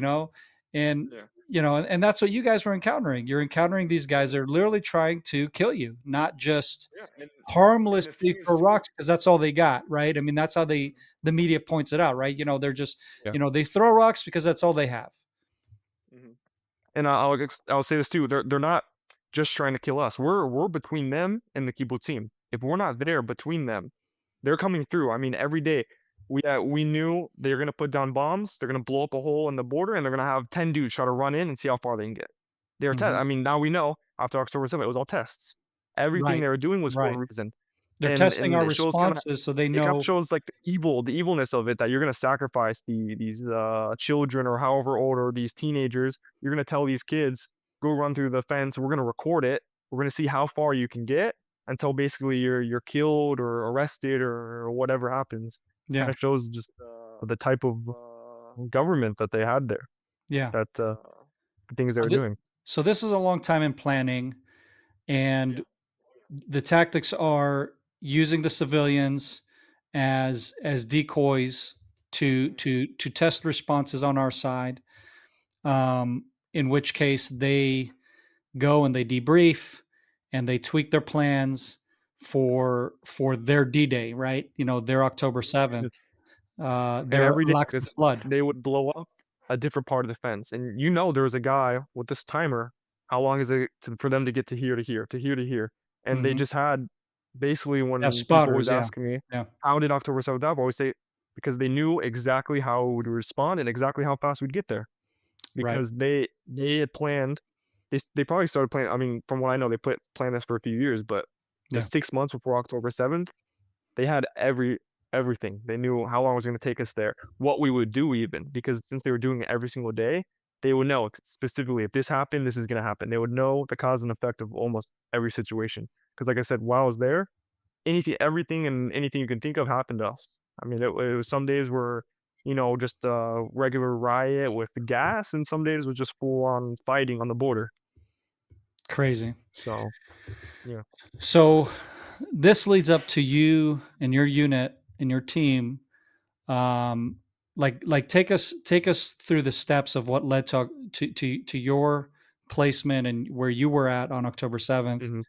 and Yeah. and that's what you guys were encountering. You're encountering these guys that are literally trying to kill you, not just Yeah. And the harmlessly thing is throw too. rocks because that's all they got, right? I mean, that's how Mhm. the media points it out, right? They're just, Yeah. they throw rocks because that's all they have. Mhm. And I'll say this too. They're not just trying to kill us. We're between them and the Kibbutz team. If we're not there between them, they're coming through. I mean, every day. we knew they're gonna put down bombs, they're gonna blow up a hole in the border, and they're gonna have 10 dudes try to run in and see how far they can get. Mhm. I mean, now we know after October 7th, it was all tests. Everything Right, they were doing was for a right. reason. They're testing And our it shows kinda responses so they it kinda know. shows, like, the evilness of it, that you're gonna sacrifice these, children or however old, or these teenagers. You're gonna tell these kids, "Go run through the fence, we're gonna record it. We're gonna see how far you can get until basically you're killed or arrested or whatever happens." Yeah, Kinda shows just, the type of, government that they had there, yeah. that, the things they So were thi doing. so this is a long time in planning, and the tactics are using the civilians as decoys to test responses on our side, in which case they go and they debrief and they tweak their plans for their D-Day, right? You know, their October 7th, And their every day, Lax this Flood. they would blow up a different part of the fence, and there was a guy with this timer. How long is it for them to get to here to here to here to here? And they Mhm. just had basically, They have when people spotters, always yeah, ask me, yeah, "How did October 7th happen?" I always say, because they knew exactly how we would respond and exactly how fast we'd get there. right, Because they had planned. They probably started planning. I mean, from what I know, they planned this for a few years, but the yeah, 6 months before October 7th, they had everything. They knew how long it was gonna take us there, what we would do even, because since they were doing it every single day, they would know specifically, if this happened, this is gonna happen. They would know the cause and effect of almost every situation. Because, like I said, while I was there, everything and anything you can think of happened to us. I mean, it was some days were, just a regular riot with gas, and some days was just full on fighting on the border. crazy. So, yeah. So this leads up to you and your unit and your team. Um, take us through the steps of what led to your placement and where you were at on October 7th, Mhm.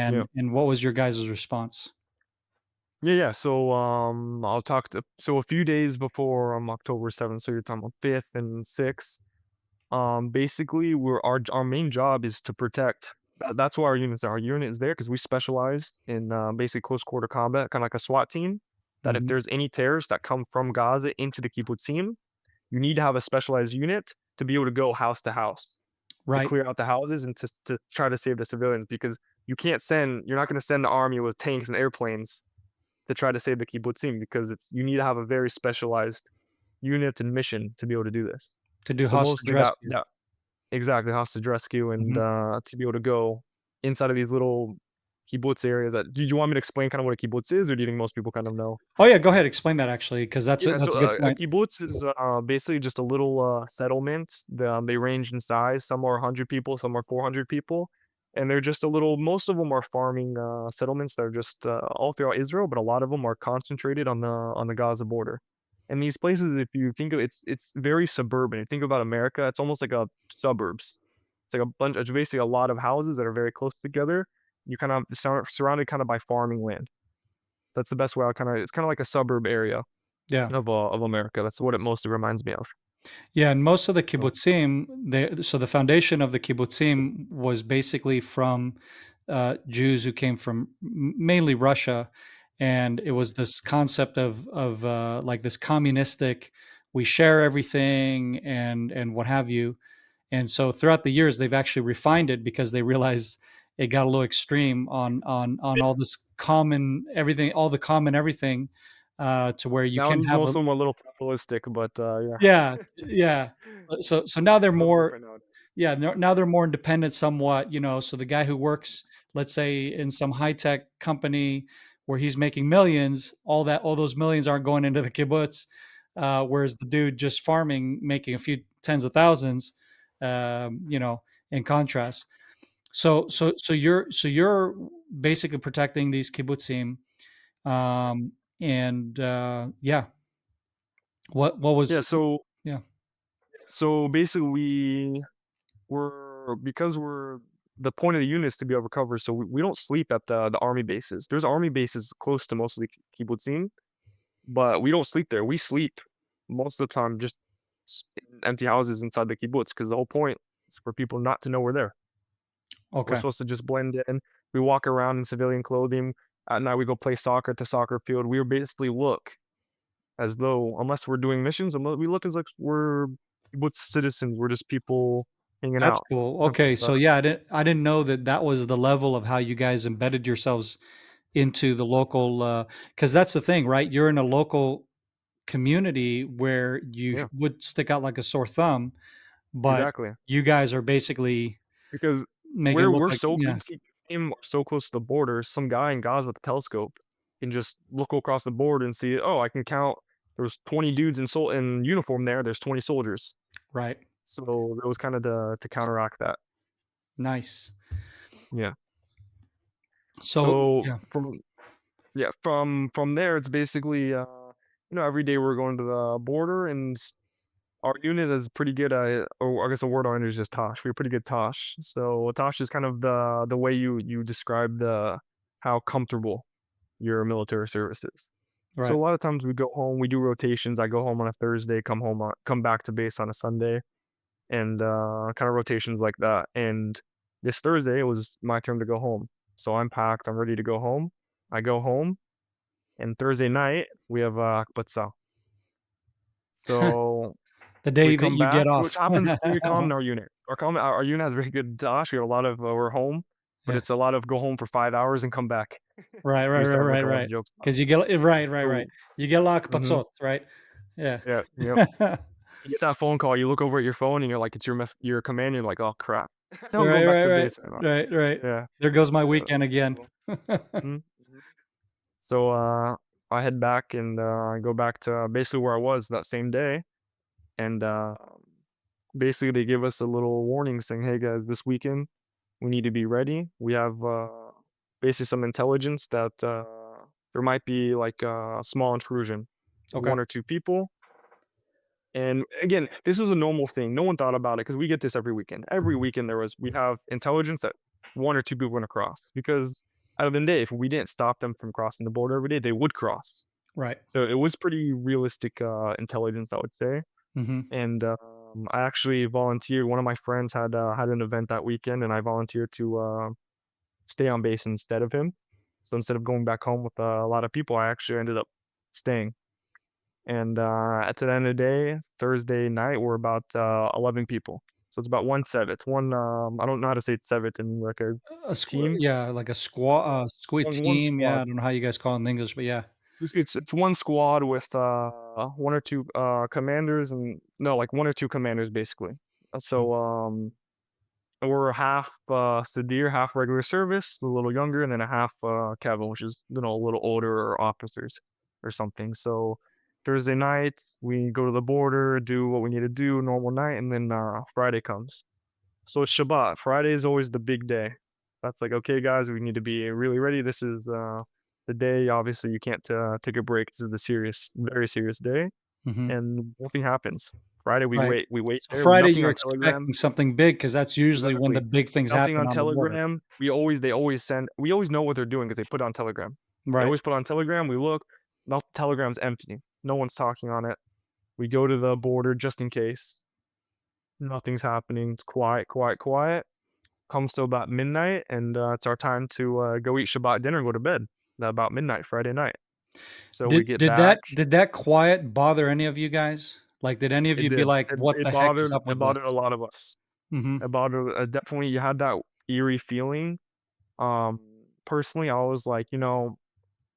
Yeah. and what was your guys' response? Yeah, yeah. So, I'll talk to so a few days before October 7th, so you're talking about 5th and 6th. Basically, our main job is to protect. That's why our units are. Our unit is there because we specialize in, basically close quarter combat, kind of like a SWAT team. That if Mhm. there's any terrorists that come from Gaza into the kibbutzim, you need to have a specialized unit to be able to go house to house to Right. clear out the houses and to try to save the civilians, because you're not going to send the army with tanks and airplanes to try to save the kibbutzim, because you need to have a very specialized unit and mission to be able to do this. To do So hostage mostly rescue. that exactly, hostage rescue, and, Mhm. to be able to go inside of these little kibbutz areas. Did you want me to explain kinda what a kibbutz is, or do you think most people kind of know? Oh yeah, go ahead. Explain that actually, because Yeah, that's a so, good a point. kibbutz is, basically just a little, settlement. They range in size. Some are 100 people, some are 400 people, and they're just a little most of them are farming, settlements that are just, all throughout Israel, but a lot of them are concentrated on the Gaza border. And these places, if you think of it's very suburban. You think about America, it's almost like a suburbs. It's basically a lot of houses that are very close together. You kind of surrounded kind of by farming land. That's the best way I kinda it's kinda like a suburb area Yeah. of America. That's what it mostly reminds me of. Yeah, and most of the So kibbutzim, so the foundation of the kibbutzim was basically from Jews who came from mainly Russia, and it was this concept of like this communistic, we share everything and what have you. And so throughout the years, they've actually refined it because they realized it got a little extreme on all this common everything, all the common everything, to where you can nowadays, have a most of them are a little capitalistic, but, yeah. yeah, yeah. So now they're A little more different nowadays. yeah, now they're more independent somewhat, you know, so the guy who works, let's say, in some high-tech company where he's making millions, all those millions aren't going into the kibbutz, whereas the dude just farming, making a few tens of thousands, you know, in contrast. So you're basically protecting these kibbutzim, and, yeah. What was Yeah, yeah. basically we're the point of the unit is to be able to cover, so we don't sleep at the army bases. There's army bases close to most of the kibbutzim, but we don't sleep there. We sleep most of the time just in empty houses inside the kibbutz, because the whole point is for people not to know we're there. We're Okay. supposed to just blend in. We walk around in civilian clothing. At night, we go play soccer at the soccer field. We basically look as though unless we're doing missions, we look as like we're with citizens. We're just people hanging That's out. cool. Something Okay, like so yeah, I didn't know that that was the level of how you guys embedded yourselves into the local, because that's the thing, right? You're in a local community where you yeah, would stick out like a sore thumb, but exactly. you guys are basically Because making it look we're like so yeah, close, he came so close to the border, some guy in Gaza with a telescope can just look across the border and see, "Oh, I can count there's 20 dudes in uniform there, there's 20 soldiers." right. So, it was kinda to counteract that. Nice. Yeah. So So, yeah, from there, it's basically, every day we're going to the border, and our unit is pretty good at, or I guess the word on it is just Tosh. We're pretty good Tosh. So Tosh is kind of the way you describe the how comfortable your military service is. So right. a lot of times we go home, we do rotations. I go home on a Thursday, come back to base on a Sunday, and kind of rotations like that. And this Thursday it was my turn to go home. So I'm packed, I'm ready to go home. I go home, and Thursday night we have Kbatsa. So The we day that come you back, get which off. happens pretty common in our unit. Our unit has very good Dosh. We have a lot of, we're home, but Yeah. it's a lot of go home for 5 hours and come back. Right, right, We right, used to have, like, right, a lot of right. jokes about Because you get right, right, it. right. So You get like mhm, patzot, right? Yeah. yeah, yep. You get that phone call, you look over at your phone, and you're like, it's your command, you're like, "Oh, crap. Now I'm going Right, back right, to right, base right now." right, right. Yeah, There goes my yeah. weekend again. So mhm, mhm. So, I head back and, I go back to basically where I was that same day, and, basically, they give us a little warning saying, "Hey, guys, this weekend, we need to be ready. We have, basically some intelligence that, there might be, like, a small intrusion, Okay, 1 or 2 people." And, again, this is a normal thing. No one thought about it because we get this every weekend. Every weekend, we have intelligence that 1 or 2 people are gonna cross because at the end of the day, if we didn't stop them from crossing the border every day, they would cross. right. So it was pretty realistic, intelligence, I would say. Mhm. And, I actually volunteered. One of my friends had an event that weekend, and I volunteered to, stay on base instead of him. So instead of going back home with a lot of people, I actually ended up staying. And, at the end of the day, Thursday night, we're about, 11 people. So it's about 1 seventh, I don't know how to say seventh in, like, a A squa team. yeah, like a squad One team, yeah, squad. I don't know how you guys call it in English, but yeah. It's 1 squad with, 1 or 2, commanders and no, like, 1 or 2 commanders, basically. Mm, So, we're half, Sadir, half regular service, a little younger, and then a half, Cav, which is, a little older or officers or something. So Thursday night, we go to the border, do what we need to do, normal night, and then, Friday comes. So it's Shabbat. Friday is always the big day. That's like, "Okay, guys, we need to be really ready. This is, the day, obviously, you can't, take a break. This is the very serious day," mhm, and nothing happens. Friday, right. we wait So there, Friday, nothing you're on Telegram. expecting something big because that's usually when the Exactly. big things Nothing happen on on the border. Telegram. They always send, we always know what they're doing because they put it on Telegram. They Right. always put it on Telegram, we look, no, Telegram's empty. No one's talking on it. We go to the border just in case. Nothing's happening. It's quiet, quiet, quiet. Comes to about midnight, and, it's our time to, go eat Shabbat dinner and go to bed at about midnight Friday night. So we Did get did that back. did that quiet bother any of you guys? Like, did any of It you be did. like, "What the heck is up It with bothered a this?" lot of us. Mhm. It bothered, definitely you had that eerie feeling. Um, Personally, I was like,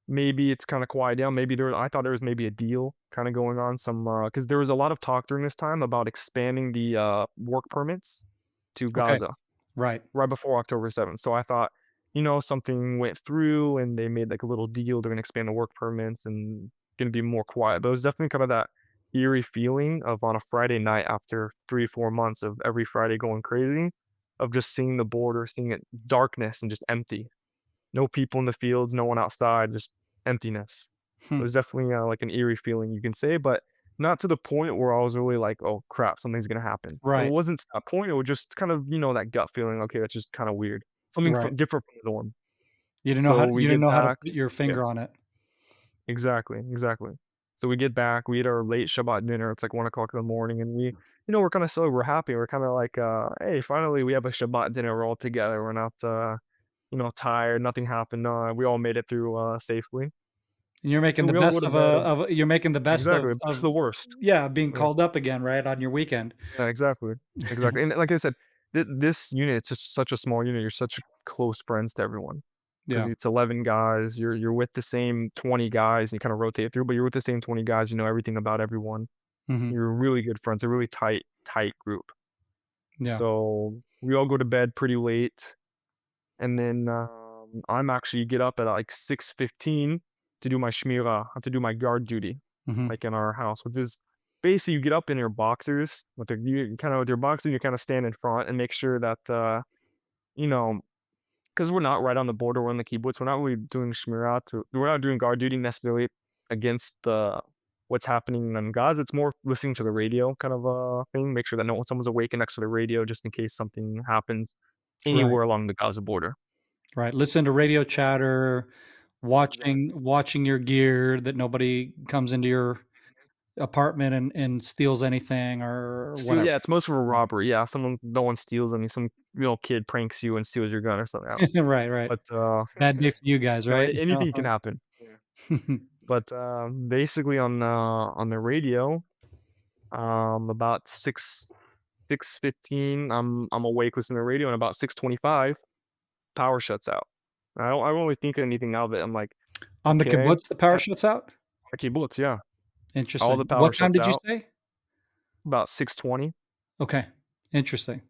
maybe it's kinda quiet down. Maybe I thought there was maybe a deal kinda going on, because there was a lot of talk during this time about expanding the, work permits to Okay. Gaza Right. right before October 7th. So I thought, something went through and they made, like, a little deal. They're gonna expand the work permits and it's gonna be more quiet. But it was definitely kind of that eerie feeling of on a Friday night after 3, 4 months of every Friday going crazy, of just seeing the border, seeing it darkness and just empty. No people in the fields, no one outside, just emptiness. It Hmm. was definitely, like, an eerie feeling, you can say, but not to the point where I was really like, "Oh, crap, something's gonna happen." It Right. wasn't to that point, it was just kind of, that gut feeling, "Okay, that's just kinda weird." Something Right. different from the norm. You didn't know how So we you didn't get know how to back. put your Yeah, finger on it. exactly, exactly. So we get back, we eat our late Shabbat dinner, it's like 1 o'clock in the morning, and we're kinda so we're happy, we're kinda like, "Hey, finally, we have a Shabbat dinner, we're all together, we're not, tired, nothing happened, we all made it through, safely." And you're making So the we all go best to of a bed and you're making the best exactly, this is of the worst. yeah, being Yeah. called up again, right, on your weekend. Yeah, exactly. Exactly, and like I said, this unit, it's just such a small unit, you're such close friends to everyone because Yeah. it's 11 guys, you're with the same 20 guys, and you kinda rotate through, but you're with the same 20 guys, you know everything about everyone. Mhm. You're really good friends, a really tight group. Yeah. So, we all go to bed pretty late, and then, I'm actually get up at, like, 6:15 to do my shmira, to do my guard duty, Mhm. like, in our house, which is basically you get up in your boxers with the you kinda with your boxers, you kinda stand in front and make sure that, you know, because 'cause we're not right on the border, we're in the kibbutz, we're not really doing shmira to we're not doing guard duty necessarily against the what's happening in Gaza, it's more listening to the radio kind of a thing, make sure that someone's awake next to the radio just in case something happens Right. anywhere along the Gaza border. Right. Listen to radio chatter, Exactly. watching your gear that nobody comes into your apartment and steals anything or Steal whatever. yeah, it's most of a robbery, yeah, no one steals, I mean, some kid pranks you and steals your gun or something, I don't know. Right, right. But, Bad day for you guys, no, right? anything can Uh-huh. happen. Yeah. But, basically on the radio, about 6:15, I'm awake listening to the radio, and about 6:25, power shuts out. I don't really think anything of it, I'm like, On the "Okay." kibbutz, the power shuts out? Okay, bullets, yeah. All the Interesting. power What time shuts did you out, say? about 6:20. Okay. Interesting.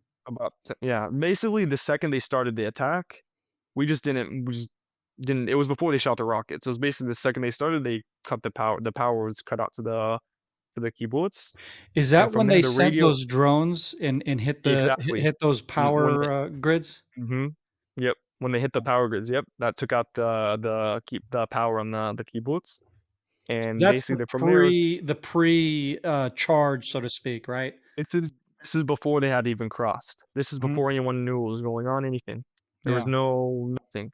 Yeah, basically, the second they started the attack, we just didn't it was before they shot the rockets. So it was basically the second they started, they cut the power was cut out to the kibbutz, Is and that from when there, they the sent radio those drones and exactly. hit those When power, grids? mhm. Yep. When they hit the power grids, yep, that took out the power on the kibbutz, and That's basically from there, it was the pre, charge, so to speak, right? this is this is before they had even crossed. This is Mhm. before anyone knew what was going on, anything. There was Yeah. nothing.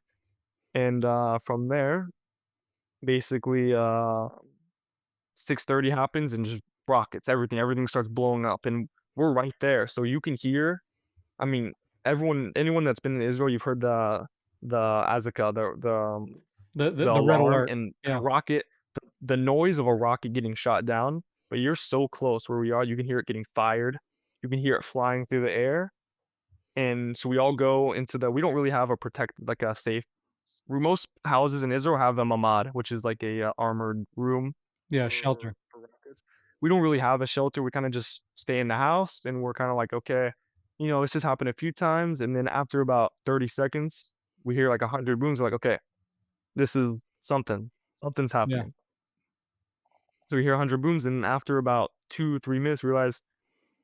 And, from there, basically, 6:30 happens and just rockets, everything starts blowing up, and we're right there, so you can hear I mean, anyone that's been in Israel, you've heard the Azaka, the The red alarm alert. and a Yeah. rocket the noise of a rocket getting shot down, but you're so close where we are, you can hear it getting fired, you can hear it flying through the air, and so we all go into the we don't really have a like a safe most houses in Israel have a mamad, which is like a, armored room Yeah, shelter. for rockets. We don't really have a shelter, we kinda just stay in the house, and we're kinda like, "Okay," this has happened a few times, and then after about 30 seconds, we hear like 100 booms, we're like, "Okay, this is something. Something's Yeah. happening." So we hear 100 booms, and after about 2, 3 minutes, we realize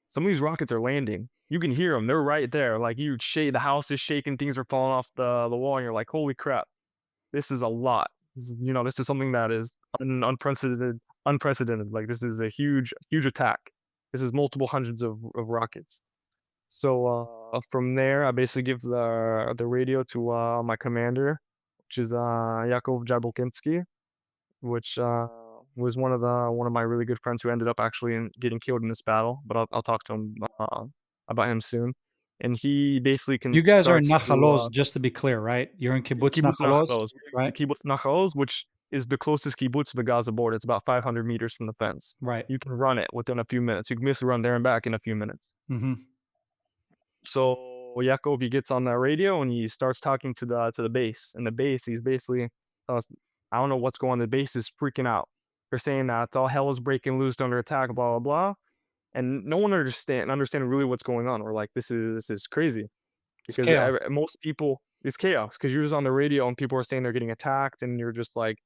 some of these rockets are landing. You can hear them; 'em, they're right there, like, you shake the house is shaking, things are falling off the wall, and you're like, "Holy crap." This is a lot. This is something that is unprecedented. Like, this is a huge attack. This is multiple hundreds of rockets. So, from there, I basically give the radio to, my commander, which is, Yakov Jabolkinsky, which, was one of my really good friends who ended up actually getting killed in this battle, but I'll talk to him, about him soon. And he basically You can guys are in starts Nachal to, Oz, just to be clear, right? You're in Kibbutz Kibbutz Nachal Nachal Oz, Oz. The right? Kibbutz Nachal Oz, which is the closest kibbutz to the Gaza border. It's about 500 meters from the fence. Right. You can run it within a few minutes. You can basically run there and back in a few minutes. Mhm. So Yaakov, he gets on the radio and he starts talking to the base. And the base, he's basically, uh, I don't know what's going on. The base is freaking out. They're saying that all hell is breaking loose under attack, blah blah blah. And no one understand really what's going on. We're like, this is crazy It's because chaos. most people it's chaos because you're just on the radio and people are saying they're getting attacked and you're just like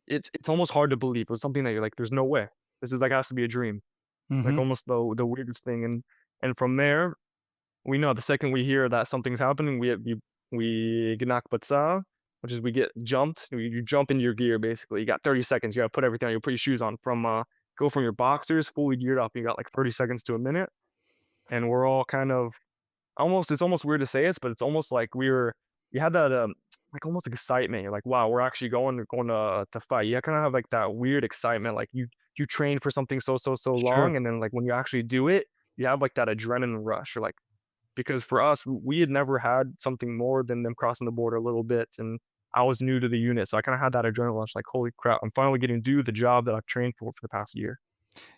it's almost hard to believe. It's something that you're like, there's no way. This is like has to be a dream. Like Mhm. almost the weirdest thing. And from there, we know the second we hear that something's happening, we genak batsa, which is we get jumped. You jump into your gear basically. You got 30 seconds. You gotta put everything on. You put your shoes on from go from your boxers fully geared up. You got like 30 seconds to a minute, and we're all kind of it's almost weird to say it, but it's almost like you had that, like, almost excitement. You're like, "Wow, we're actually going to fight." You kinda have, like, that weird excitement, like, you train for something so Sure. long, and then, like, when you actually do it, you have, like, that adrenaline rush. You're like because for us, we had never had something more than them crossing the border a little bit, and I was new to the unit, so I kinda had that adrenaline rush, like, "Holy crap, I'm finally getting to do the job that I've trained for the past year,"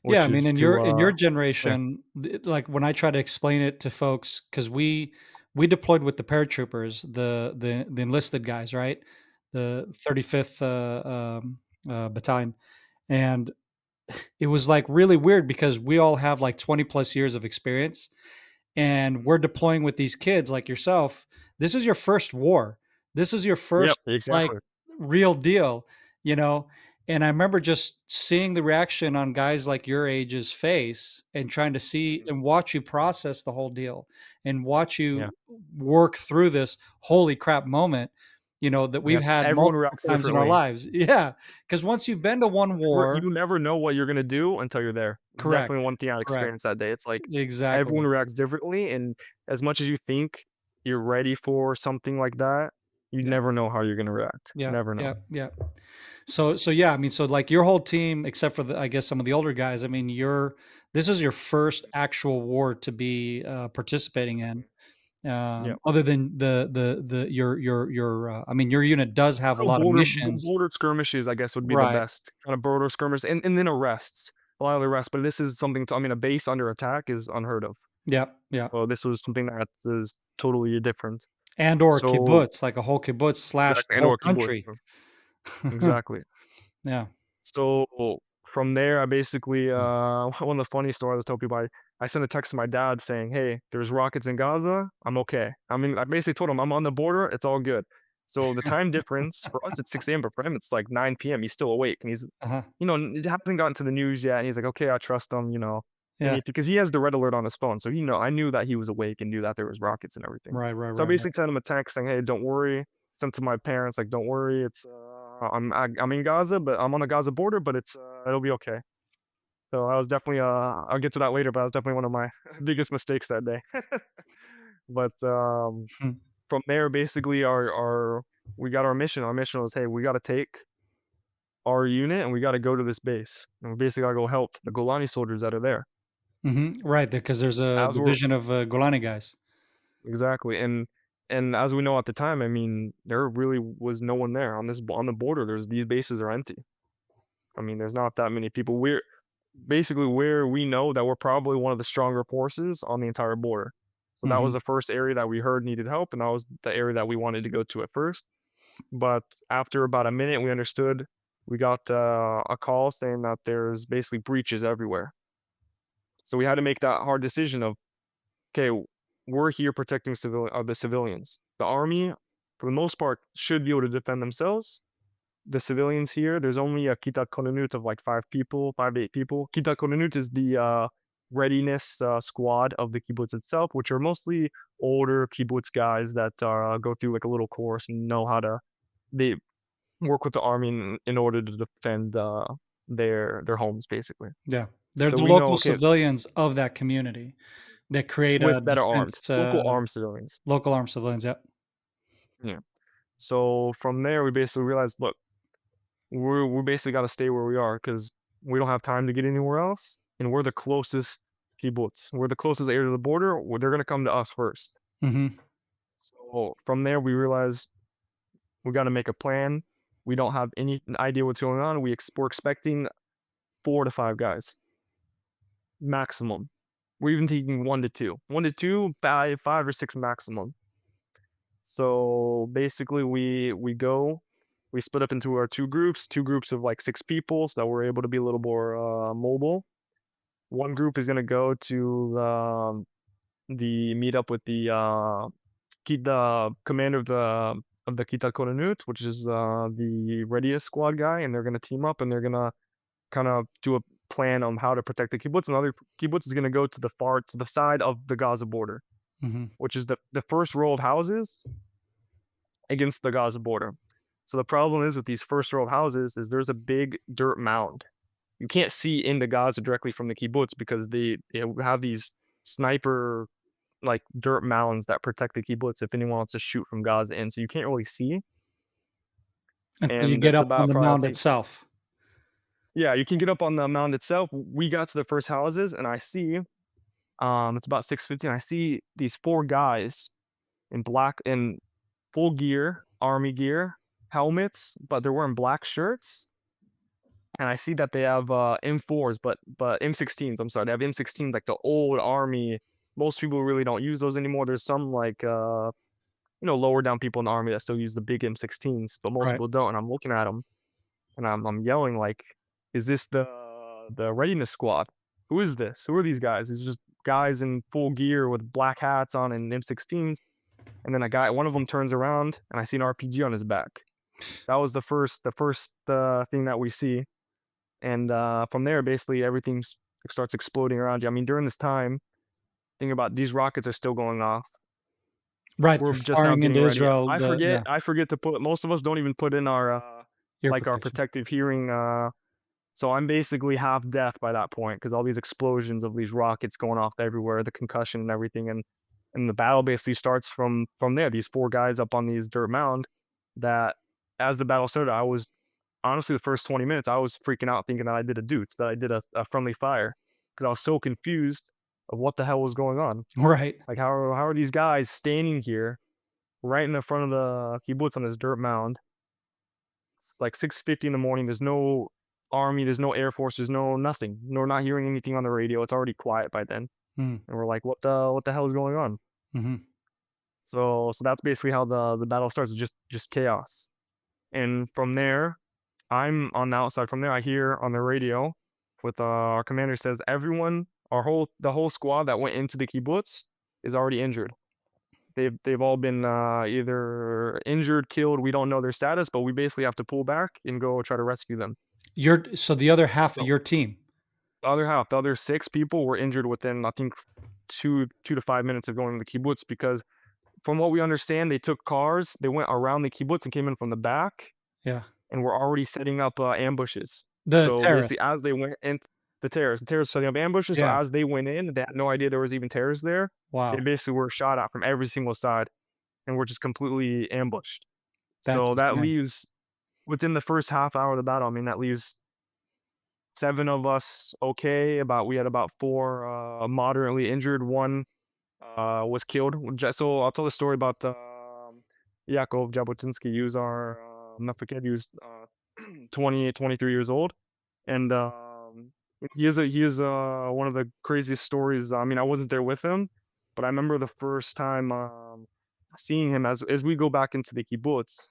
Yeah, I which mean, is in your yeah. generation, like when I try to explain it to folks, because we deployed with the paratroopers, the enlisted guys, right? The 35th battalion, and it was like really weird because we all have like 20 plus years of experience, and we're deploying with these kids like yourself. This is your first war. This is your Yep, first like exactly. real deal, you know. And I remember just seeing the reaction on guys like your age's face and trying to see Mhm. and watch you process the whole deal and watch Yeah. you work through this holy crap moment, that we've Yep. had Everyone multiple reacts times in our differently. lives. Yeah. Because once you've been to one war, You never know what you're gonna do until you're there. It's correct, definitely one thing I correct. experienced that day. It's like everyone Exactly. reacts differently, and as much as you think you're ready for something like that, you Yeah. never know how you're gonna react. Yeah. Never Yeah. know. Yeah. So yeah, I mean, so like your whole team, except for I guess some of the older guys. I mean, this is your first actual war to be participating in. Mhm. Yep. Other than your I mean, your unit does have a Oh, lot of missions, border skirmishes, I guess, would be the right? best. Kind of border skirmishes and then arrests. A lot of arrests, but this is something I mean, a base under attack is unheard of. Yeah, yeah, So this was something that is totally different. and or So kibbutz, like a whole kibbutz slash exactly, the and whole or kibbutz. country. Exactly. Yeah. So from there, I basically one of the funny stories I was telling people, I sent a text to my dad saying, "Hey, there's rockets in Gaza. I'm okay." I mean, I basically told him I'm on the border. It's all good. So the time difference for us it's 6 a.m., but for him it's like 9 p.m. He's still awake, and Uh-huh. it hasn't gotten to the news yet. And he's like, "Okay, I trust him." Yeah. Because he has the red alert on his phone, so I knew that he was awake and knew that there was rockets and everything. Right, right, So I right, right. basically sent him a text saying, "Hey, don't worry." Sent to my parents like, "Don't worry, it's I'm in Gaza, but I'm on the Gaza border, but it'll be okay." So I was definitely I'll get to that later, but that was definitely one of my biggest mistakes that day. But Hmm. from there, basically, our we got our mission. Our mission was, hey, we got to take our unit and we got to go to this base, and we basically got to go help the Golani soldiers that are there. Right, because there's a As we're division of Golani guys. exactly, and as we know at the time, I mean, there really was no one there on the border. There's these bases are empty. I mean, there's not that many people. We're basically where we know that we're probably one of the stronger forces on the entire border. So that was Hmm. the first area that we heard needed help, and that was the area that we wanted to go to at first. But after about a minute, we understood. We got a call saying that there's basically breaches everywhere. So we had to make that hard decision of, okay, we're here protecting the civilians. The army, for the most part, should be able to defend themselves. The civilians here, there's only a Kitat Kononut of like 5 people, 8 people. Kitat Kononut is the readiness squad of the kibbutz itself, which are mostly older kibbutz guys that go through like a little course and know how to. They work with the army in order to defend their homes, basically. Yeah, they're So the we know, local okay, civilians of that community that create a with better arms, defense, local armed civilians. local armed civilians. Yep. Yeah. So from there, we basically realized, look, we basically got to stay where we are because we don't have time to get anywhere else, and we're the closest kibbutz. We're the closest area to the border. They're gonna come to us first. Hmm. So from there, we realized we got to make a plan. We don't have any idea what's going on. We're expecting 4 to 5 guys maximum. We're even thinking 1 to 2, 1 to 2, 5 or 6 maximum. So basically, we split up into our two groups of like 6 people, so that we're able to be a little more mobile. One group is gonna go to the meet up with the commander of the Kita Koronut, which is the readiest squad guy, and they're gonna team up and they're gonna kind of do a plan on how to protect the kibbutz. Another kibbutz is gonna go to the side of the Gaza border, Hmm. which is the first row of houses against the Gaza border. So the problem is with these first row of houses is there's a big dirt mound. You can't see into Gaza directly from the kibbutz because they have these sniper like dirt mounds that protect the kibbutz if anyone wants to shoot from Gaza in. So you can't really see. Until you And get it's up on about the probably I'd mound say itself. yeah, you can get up on the mound itself. We got to the first houses and I see it's about 6:50 and I see these 4 guys in black in full gear, army gear, helmets, but they're wearing black shirts. And I see that they have M4s, but M16s. I'm sorry, they have M16s, like the old army. Most people really don't use those anymore. There's some like lower down people in the army that still use the big M16s, but most Right. people don't. And I'm looking at them, and I'm yelling like, "Is this the readiness squad? Who is this? Who are these guys? These are just guys in full gear with black hats on and M16s." And then one of them turns around, and I see an RPG on his back. That was the first thing that we see. And from there, basically everything starts exploding around you. I mean, during this time, think about these rockets are still going off. Right. We're They're just now firing into getting ready. Israel. I The forget. Yeah, I forget to put. Most of us don't even put in our ear like our protection. protective hearing. So I'm basically half deaf by that point because all these explosions of these rockets going off everywhere, the concussion and everything, and the battle basically starts from there. These four guys up on these dirt mound. That as the battle started, I was honestly the first 20 minutes I was freaking out, thinking that I did a Dutes, that I did a friendly fire, because I was so confused of what the hell was going on. Right. Like how are these guys standing here right in the front of the kibbutz on this dirt mound? It's like 6:50 in the morning. There's no army, there's no air force, there's no nothing. We're not hearing anything on the radio. It's already quiet by then, Mm. and we're like, what the hell is going on? Hmm. So that's basically how the battle starts. Just chaos, and from there, I'm on the outside. From there, I hear on the radio with our commander says everyone, the whole squad that went into the kibbutz is already injured. They've all been either injured, killed. We don't know their status, but we basically have to pull back and go try to rescue them. So the other half of So your team. the other half, the other six people were injured within, I think, 2 to 5 minutes of going to the kibbutz, because from what we understand, they took cars, they went around the kibbutz and came in from the back, Yeah. and we're already setting up ambushes. The So basically, terrorists. as they went in, the terrorists setting up ambushes. So Yeah. as they went in, they had no idea there was even terrorists there. They Wow. basically were shot at from every single side, and we're just completely ambushed. That's So that insane. leaves within the first half hour of the battle. I mean, that leaves 7 of us okay. We had about 4 moderately injured. One was killed. So I'll tell the story about Yakov Jabotinsky. He was our Mefaked. He was 28, 23 years old, and he is one of the craziest stories. I mean, I wasn't there with him, but I remember the first time seeing him as we go back into the kibbutz.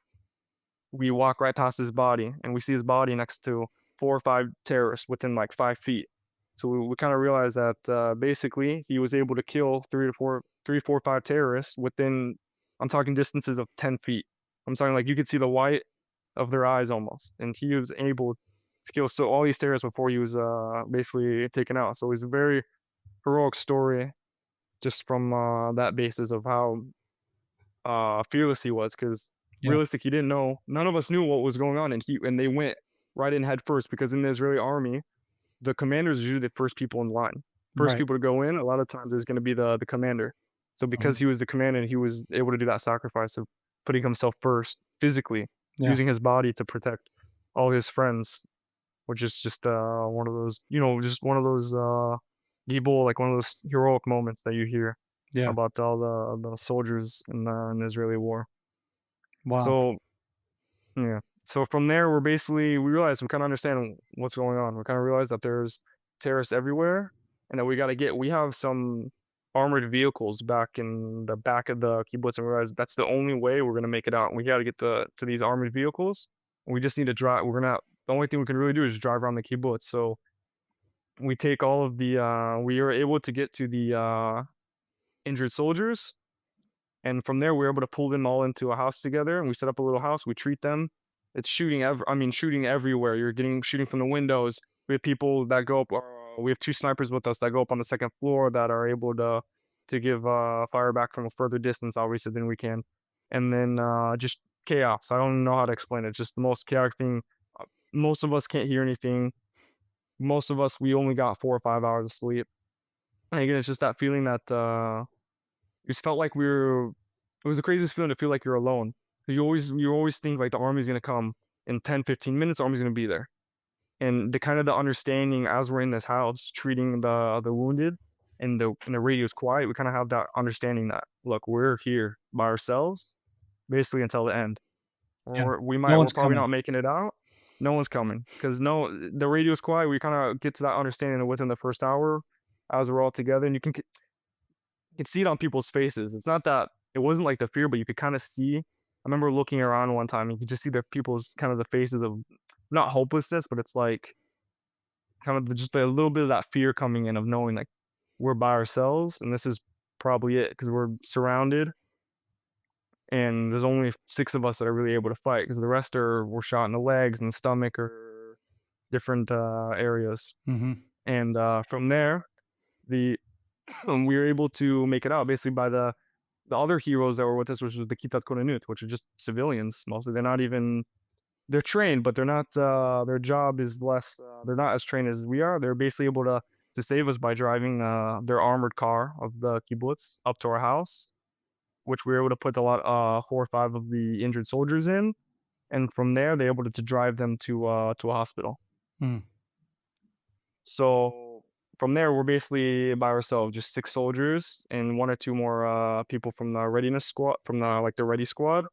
We walk right past his body, and we see his body next to 4 or 5 terrorists within like 5 feet. So we kind of realized that basically he was able to kill 5 terrorists within, I'm talking distances of 10 feet. I'm talking like you could see the white of their eyes almost, and he was able to kill so all these terrorists before he was basically taken out. So it's a very heroic story, just from that basis of how fearless he was, because Yeah. realistic, he didn't know. None of us knew what was going on, and they went right in head first, because in the Israeli army, the commanders are usually the first people in line. First Right. people to go in, a lot of times is going to be the commander. So Mhm. because he was the commander, he was able to do that sacrifice of putting himself first physically, Yeah. using his body to protect all his friends, which is just one of those, just one of those people, like one of those heroic moments that you hear Yeah. about all the soldiers in the Israeli war. Wow. So yeah. So from there, we realize we kind of understand what's going on. We kind of realize that there's terrorists everywhere, and that we have some armored vehicles back in the back of the kibbutz, and we realize that's the only way we're gonna make it out. We got to get to these armored vehicles, and we just need to drive. The only thing we can really do is drive around the kibbutz. So we take all of we are able to get to the injured soldiers, and from there, we were able to pull them all into a house together, and we set up a little house. We treat them. It's shooting everywhere. You're getting shooting from the windows. We have people that go up. We have 2 snipers with us that go up on the second floor that are able to give fire back from a further distance, obviously, than we can. And then just chaos. I don't know how to explain it. Just the most chaotic thing. Most of us can't hear anything. Most of us, we only got 4 or 5 hours of sleep. And again, it's just that feeling that it just felt like it was the craziest feeling to feel like you're alone. Because you always think like the army's gonna come in 10, 15 minutes, the army's gonna be there. And the understanding as we're in this house, treating the wounded, and the radio's quiet, we kind of have that understanding that, look, we're here by ourselves, basically until the end. Yeah. or No we're one's probably coming. not making it out. No one's coming because the radio's quiet. We kind of get to that understanding within the first hour as we're all together, and you can see it on people's faces. It's not that it wasn't like the fear, but you could kind of see. I remember looking around one time, and you could just see the people's kind of the faces of not hopelessness, but it's like kind of just a little bit of that fear coming in of knowing like we're by ourselves, and this is probably it because we're surrounded, and there's only 6 of us that are really able to fight because the rest were shot in the legs and the stomach or different areas. Mhm. And from there, the we were able to make it out basically by the other heroes that were with us, which was the Kitat Korenut, which are just civilians mostly. They're not even they're trained, but they're not. Their job is less. They're not as trained as we are. They're basically able to save us by driving their armored car of the kibbutz up to our house, which we were able to put a lot 4 or 5 of the injured soldiers in, and from there they're able to drive them to a hospital. Mm. So from there, we're basically by ourselves, just 6 soldiers and 1 or 2 more people from the readiness squad, from the like the ready squad.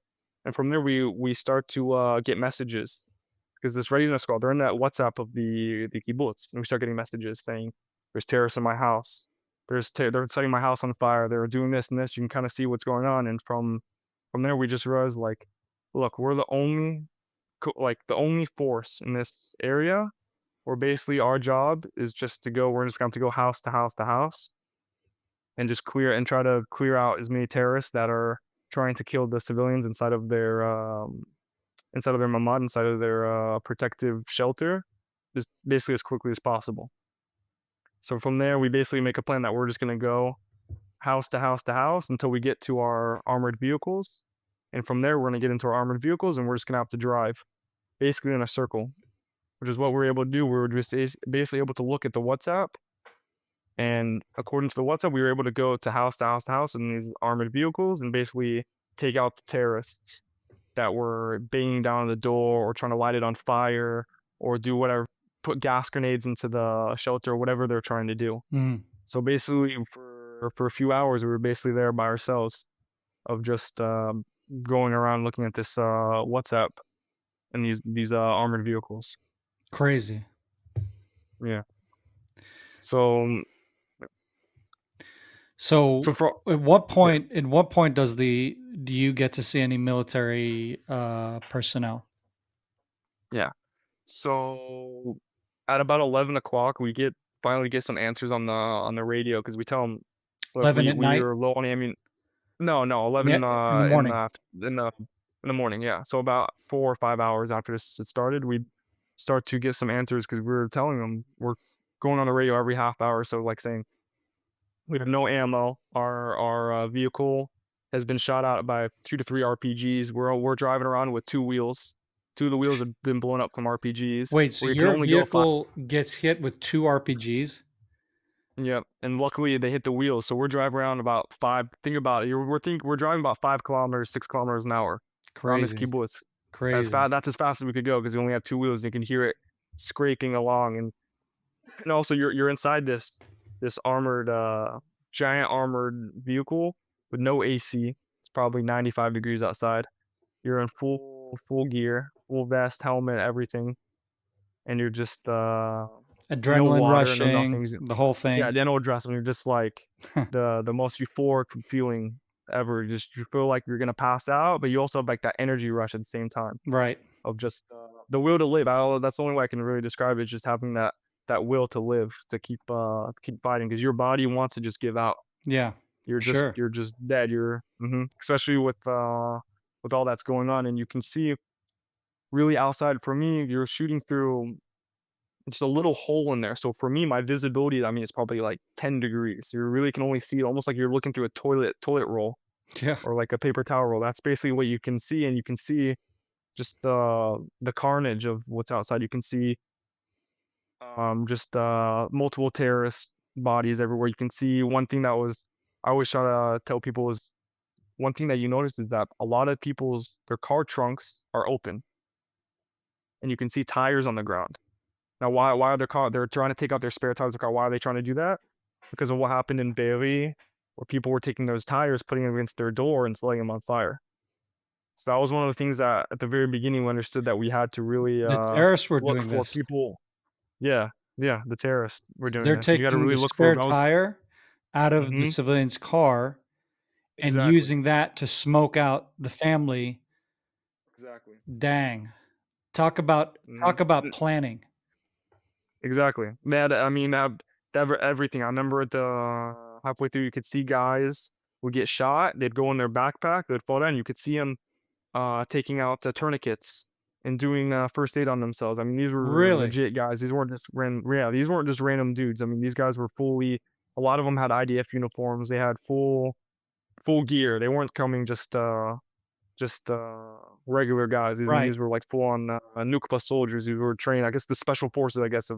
And from there, we start to get messages because this readiness squad, they're in that WhatsApp of the kibbutz, and we start getting messages saying, "There's terrorists in my house. They're setting my house on fire. They're doing this and this." You can kind of see what's going on, and from there, we just realized like, look, we're the only like the only force in this area where basically our job is just to go, we're just going to go house to house to house and just try to clear out as many terrorists that are trying to kill the civilians inside of their mamad, inside of their protective shelter, just basically as quickly as possible. So from there, we basically make a plan that we're just going to go house to house to house until we get to our armored vehicles. And from there, we're going to get into our armored vehicles and we're just going to have to drive basically in a circle, which is what we were able to do. We were just basically able to look at the WhatsApp. And according to the WhatsApp, we were able to go to house to house to house in these armored vehicles and basically take out the terrorists that were banging down the door or trying to light it on fire or do whatever, put gas grenades into the shelter, whatever they're trying to do. Mhm. So basically, for a few hours, we were basically there by ourselves, of just going around looking at this WhatsApp and these armored vehicles. Crazy. Yeah. So So, so for yeah. at what point do you get to see any military personnel? Yeah. So at about 11 o'clock, we finally get some answers on the radio because we tell them, look, 11 at we night? are low on ammunition. No, no, Yeah, 11 in the morning. in the in the morning. Yeah. So about 4 or 5 hours after this had started, we start to get some answers because we were telling them we're going on the radio every half hour. So like saying we have no ammo. Our vehicle has been shot out by 2 to 3 RPGs. We're driving around with 2 wheels. 2 of the wheels have been blown up from RPGs. Wait, so Where you can your only go 5. vehicle gets hit with 2 RPGs? Yeah, and luckily they hit the wheels, so we're driving around about 5. Think about it. We're driving about 5 kilometers, 6 kilometers an hour around this Crazy. kibbutz. Crazy. That's as fast as we could go because we only have 2 wheels. And you can hear it scraping along, and also you're inside this armored giant armored vehicle with no AC. It's probably 95 degrees outside. You're in full gear, full vest, helmet, everything, and you're just no Adrenaline water, no rushing, nothing. the whole Yeah, thing. the no dress, and you're just like the most euphoric feeling ever. Just you feel like you're gonna pass out, but you also have like that energy rush at the same time Right. of just the will to live. That's the only way I can really describe it. Is just having that will to live, to keep fighting because your body wants to just give out. Yeah. Sure. You're just dead. Especially with all that's going on, and you can see really outside. For me, you're shooting through just a little hole in there. So for me, my visibility, I mean, it's probably like 10 degrees. You really can only see it almost like you're looking through a toilet roll Yeah. or like a paper towel roll. That's basically what you can see, and you can see just the carnage of what's outside. You can see just multiple terrorist bodies everywhere. You can see one thing that was I always try to tell people is one thing that you notice is that a lot of people's their car trunks are open, and you can see tires on the ground. Now, why are they're trying to take out their spare tires of the car? Why are they trying to do that? Because of what happened in Bailey, where people were taking those tires, putting them against their door, and setting them on fire. So that was one of the things that at the very beginning we understood that we had to really The terrorists were look doing for this. people. Yeah, yeah, the terrorists were doing They're this. You got to taking really the look for spare those. tire out of the Hmm. civilian's car and Exactly, using that to smoke out the family. exactly. Dang. Talk about planning. Exactly. Man, I mean, everything. I remember at the halfway through, you could see guys would get shot. They'd go in their backpack. They'd fall down. You could see them taking out tourniquets and doing first aid on themselves. I mean, these were Really? legit guys. Yeah, these weren't just random dudes. I mean, these guys were fully. A lot of them had IDF uniforms. They had full gear. They weren't coming just regular guys. I mean, Right. these were like full on Nukba soldiers who were trained. I guess the special forces. I guess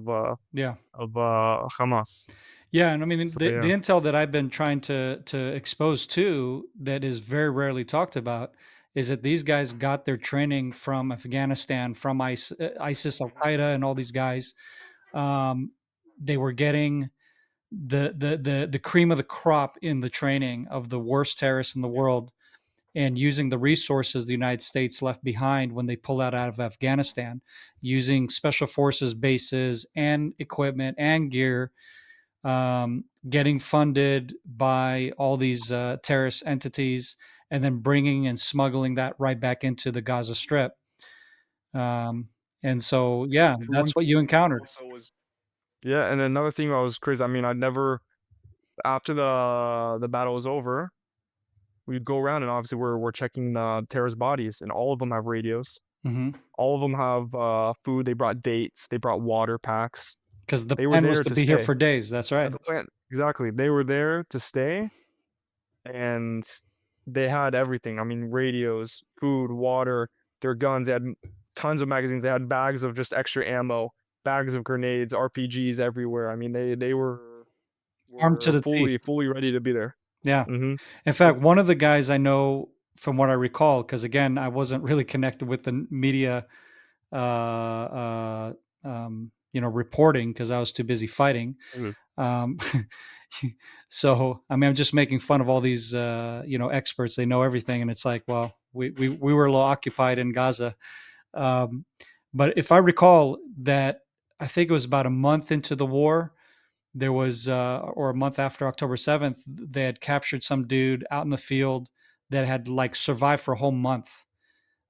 Yeah. of Hamas. Yeah, and I mean So the yeah. intel that I've been trying to expose to that is very rarely talked about is that these guys got their training from Afghanistan, from ISIS, Al Mhm. Qaeda, and all these guys. Um, they were getting the cream of the crop in the training of the worst terrorists in the world, and using the resources the United States left behind when they pulled out of Afghanistan, using special forces bases and equipment and gear, getting funded by all these terrorist entities, and then bringing and smuggling that right back into the Gaza Strip. Um, and so, yeah, And one that's what thing you encountered. also was yeah, and another thing that was crazy. I mean, I never after the battle was over, we'd go around and obviously we're checking the terrorist bodies, and all of them have radios. Because All of them have food. They brought dates. They brought water packs. the They were plan was there to to be here stay. for days. That's right. That's the plan. Exactly. They were there to stay, and they had everything. I mean, radios, food, water, their guns. They had tons of magazines. They had bags of just extra ammo, bags of grenades, RPGs everywhere. I mean, they Armed to were the teeth. fully ready to be there. Yeah. Mhm. In fact, one of the guys I know, from what I recall, because again, I wasn't really connected with the media, reporting because I was too busy fighting. Mhm. Um, so, I mean, I'm just making fun of all these, experts. They know everything, and it's like, well, we were a little occupied in Gaza. Um, but if I recall that, I think it was about a month into the war. There was, or a month after October 7th, they had captured some dude out in the field that had like survived for a whole month.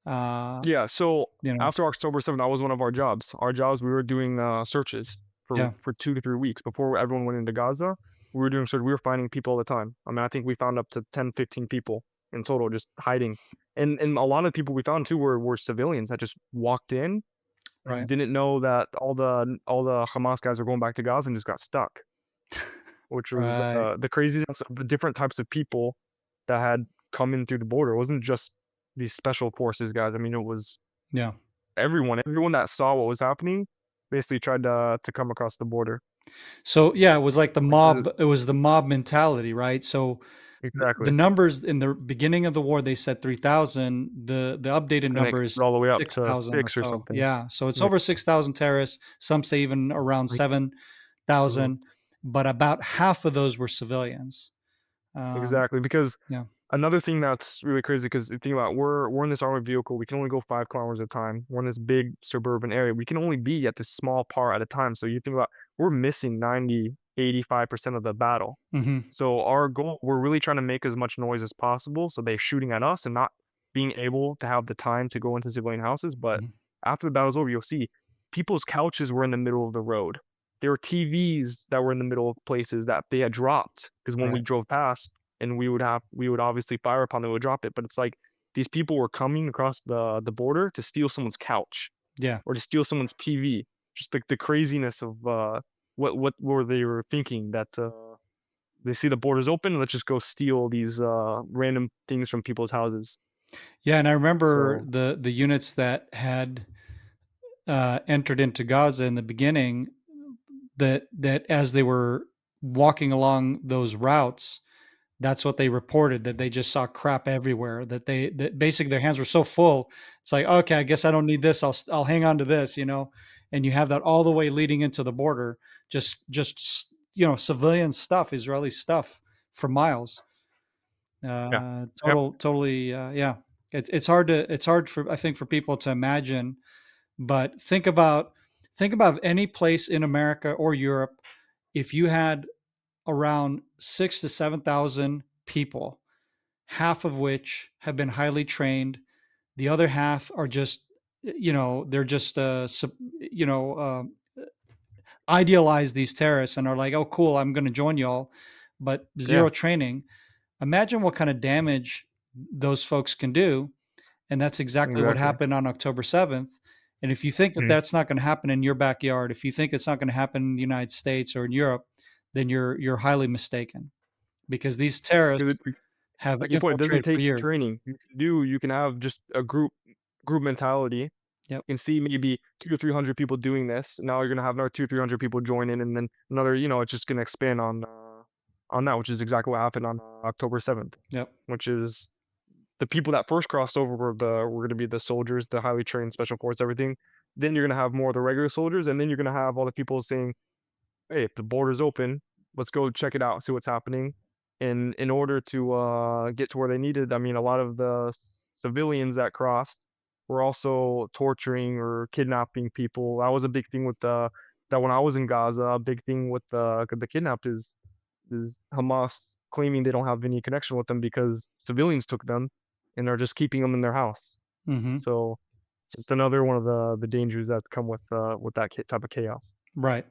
Uh, Yeah, so you know, after October 7th, that was one of our jobs. Our jobs, we were doing searches yeah, for 2 to 3 weeks before everyone went into Gaza. We were doing search. We were finding people all the time. I mean, I think we found up to 10, 15 people in total just hiding. And a lot of people we found too were civilians that just walked in and right, didn't know that all the Hamas guys are going back to Gaza and just got stuck, which was right, the craziness of the different types of people that had come in through the border. It wasn't just these special forces guys. I mean, it was yeah. everyone that saw what was happening basically tried to come across the border, So yeah, it was like the which is mob. It was the mob mentality, right? So the exactly, numbers in the beginning of the war, they said 3,000. The updated and it number is got all the way up to 6,000 or 6 or so. something. Yeah, so it's Yeah, over 6,000 terrorists. Some say even around like, mhm, 7,000, but about half of those were civilians. Um, exactly, because yeah. another thing that's really crazy because think about we're in this armored vehicle, we can only go 5 kilometers at a time. We're in this big suburban area. We can only be at this small part at a time. So you think about we're missing 85% of the battle. Hmm. So our goal, we're really trying to make as much noise as possible so they're shooting at us and not being able to have the time to go into civilian houses. But Hmm. after the battle's over, you'll see people's couches were in the middle of the road. There were TVs that were in the middle of places that they had dropped because when we Right. drove past, and we would obviously fire upon them, we would drop it. But it's like these people were coming across the border to steal someone's couch Yeah. or to steal someone's TV. Just the craziness of what they were thinking that they see the borders open, let's just go steal these random things from people's houses. Yeah. And I remember So the units that had entered into Gaza in the beginning, that as they were walking along those routes, that's what they reported, that they just saw crap everywhere, that basically their hands were so full. It's like, okay, I guess I don't need this. I'll hang on to this, and you have that all the way leading into the border, just civilian stuff, Israeli stuff for miles. yeah, yep. Totally, yeah. It's hard for, I think, for people to imagine. But think about any place in America or Europe, if you had around 6 to 7,000 people, half of which have been highly trained, the other half are just, they're just you know idealize these terrorists and are like, oh cool, I'm going to join y'all, but Yeah, zero training. Imagine what kind of damage those folks can do. And that's exactly what exactly. happened on October 7th. And if you think that Mhm. that's not going to happen in your backyard, if you think it's not going to happen in the United States or in Europe, then you're highly mistaken, because these 'Cause terrorists it have like you put, it doesn't infiltrated for take years. training. You can have just a group mentality. Yep. You can see maybe 2 or 300 people doing this. Now you're gonna have another 2, 300 people join in, and then another, it's just gonna expand on that, which is exactly what happened on October 7th, Yep. which is the people that first crossed over were gonna be the soldiers, the highly trained special forces, everything. Then you're gonna have more of the regular soldiers, and then you're gonna have all the people saying, "Hey, if the border's open, let's go check it out, see what's happening." And in order to get to where they needed, I mean, a lot of the civilians that crossed were also torturing or kidnapping people. That was a big thing with that when I was in Gaza. A big thing with the kidnapped is Hamas claiming they don't have any connection with them because civilians took them and are just keeping them in their house. Hmm. So it's another one of the dangers that come with that type of chaos. Right.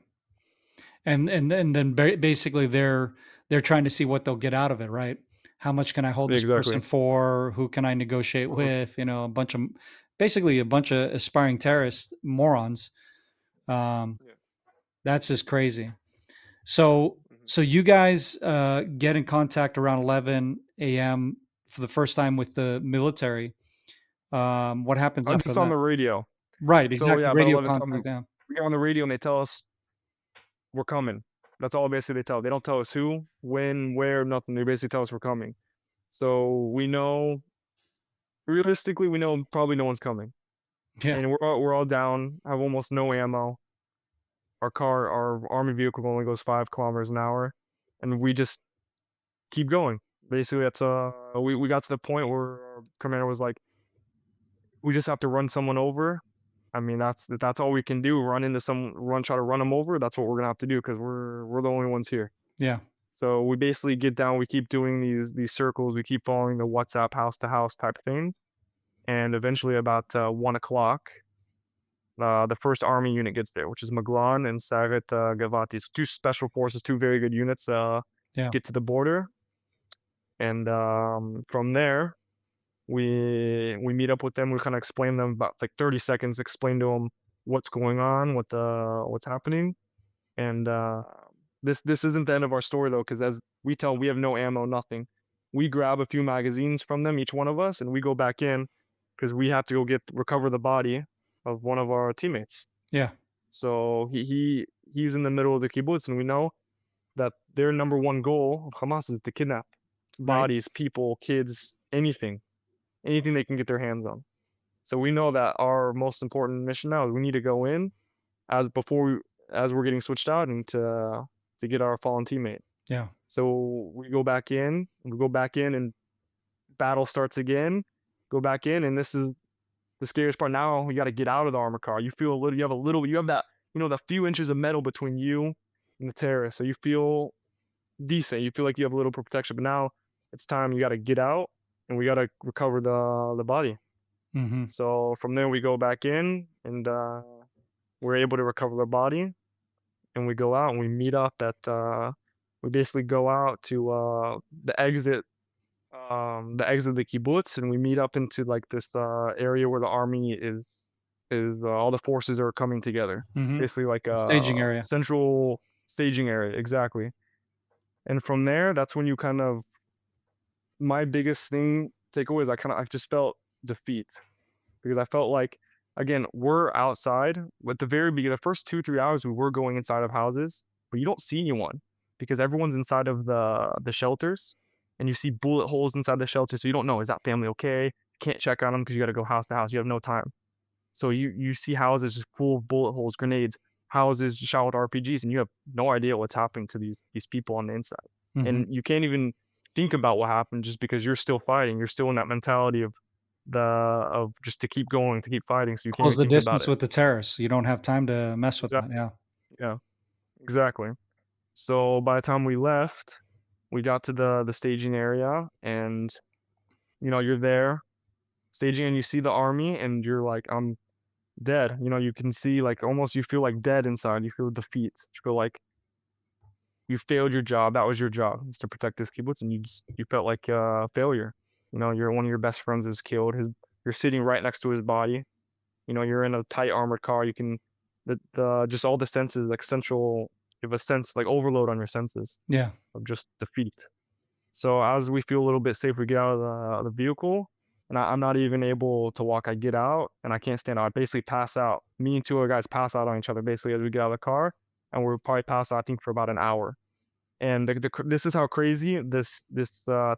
And then basically they're trying to see what they'll get out of it, right? How much can I hold this person Exactly. for? Who can I negotiate Mhm. with? Basically a bunch of aspiring terrorist morons. Um, Yeah. that's just crazy. So Mhm. so you guys get in contact around 11 a.m. for the first time with the military. What happens after Just on that? the radio. Right, So, exactly. yeah, about Radio 11 contact. Yeah. we get on the radio and they tell us, "We're coming." That's all basically they tell. They don't tell us who, when, where, nothing. They basically tell us we're coming. So, we know realistically, we know probably no one's coming. Yeah. And we're all down, have almost no ammo. Our army vehicle only goes 5 kilometers an hour, and we just keep going. Basically, that's, we got to the point where our commander was like, "We just have to run someone over." I mean, that's all we can do, try to run them over. That's what we're gonna have to do because we're the only ones here. Yeah. So we basically get down, we keep doing these circles, we keep following the WhatsApp house to house type thing, and eventually about 1 o'clock, the first army unit gets there, which is Maglan and Saret Gavatis, two special forces, two very good units. Yeah. Get to the border, and from there we meet up with them. We kind of explain them about like 30 seconds, explain to them what's going on, what's happening, and this isn't the end of our story though, because as we tell, we have no ammo, nothing. We grab a few magazines from them, each one of us, and we go back in because we have to go recover the body of one of our teammates. Yeah. So he's in the middle of the kibbutz, and we know that their number one goal of Hamas is to kidnap Right. bodies, people, kids, anything they can get their hands on. So we know that our most important mission now is we need to go in as before we, as we're getting switched out and to get our fallen teammate. Yeah. So we go back in and battle starts again. Go back in, and this is the scariest part. Now you got to get out of the armor car. You have that, the few inches of metal between you and the terrorist. So you feel decent. You feel like you have a little protection. But now it's time. You got to get out, and we got to recover the body. Hmm. So from there we go back in, and we're able to recover the body, and we go out and we meet up at we basically go out to the exit of the kibbutz, and we meet up into like this area where the army is all the forces are coming together. Hmm. Basically like Staging a area. central staging area, exactly. And from there, that's when you kind of my biggest thing takeaway is I just felt defeat because I felt like again, we're outside. At the very beginning, the first 2, 3 hours we were going inside of houses, but you don't see anyone because everyone's inside of the shelters, and you see bullet holes inside the shelter, so you don't know, is that family okay? Can't check on them because you gotta go house to house. You have no time. So you see houses just full of bullet holes, grenades, houses shot with RPGs, and you have no idea what's happening to these people on the inside. Hmm. And you can't even think about what happened just because you're still fighting. You're still in that mentality of of just to keep going, to keep fighting, so you can't Close even the think about distance it. with the terrorists. You don't have time to mess with that. Exactly. Yeah. Yeah, exactly. So by the time we left, we got to the staging area, and you're there staging, and you see the army, and you're like, I'm dead. You can see like almost you feel like dead inside. You feel defeat. You feel like you failed your job. That was your job, is to protect this kibbutz, and you felt like a failure. You're one of your best friends is killed. You're sitting right next to his body. You're in a tight armored car. You can the just all the senses like central. You have a sense like overload on your senses Yeah. of just defeat. So as we feel a little bit safe, we get out of the vehicle, and I'm not even able to walk. I get out, and I can't stand out. I basically pass out. Me and two other guys pass out on each other basically as we get out of the car, and we're probably pass out, I think, for about an hour. And this is how crazy this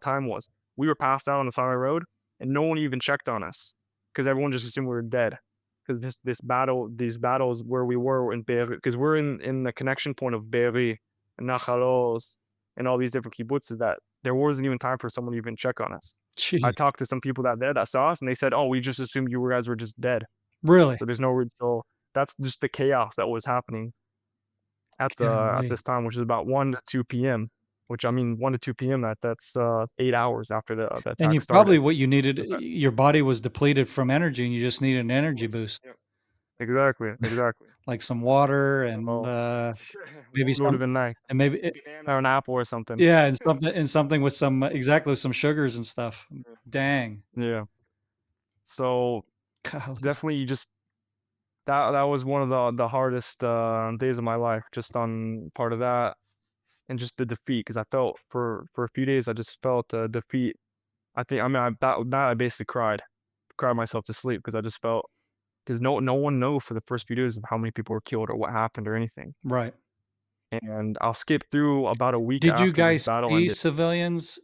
time was. We were passed out on the side of the road, and no one even checked on us because everyone just assumed we were dead. Because these battles where we were in Be'eri, because we're in the connection point of Be'eri and Nachal Oz and all these different kibbutzes, that there wasn't even time for someone to even check on us. I Jeez. talked to some people that saw us, and they said, "Oh, we just assumed you guys were just dead." Really? So there's no reason. So that's just the chaos that was happening at Golly. this time, which is about 1 to 2 p.m., which, I mean, 1 to 2 p.m., that's 8 hours after the And attack you probably started. what you needed, The fa your body was depleted from energy and you just need an energy was boost, Yep. Exactly, exactly. like some water and, So, maybe water would've some been nice. and maybe it Banana or an apple or something. yeah, and something with some exactly, with some sugars and stuff. Dang. Yeah. So, Golly. definitely you just that was one of the hardest, days of my life, just on part of that, and just the defeat, because I felt for a few days, I just felt, defeat. I mean, that I basically cried myself to sleep because I just felt, because no one knew for the first few days of how many people were killed or what happened or anything. Right. And I'll skip through about a week Did you after this guys battle see ended. civilians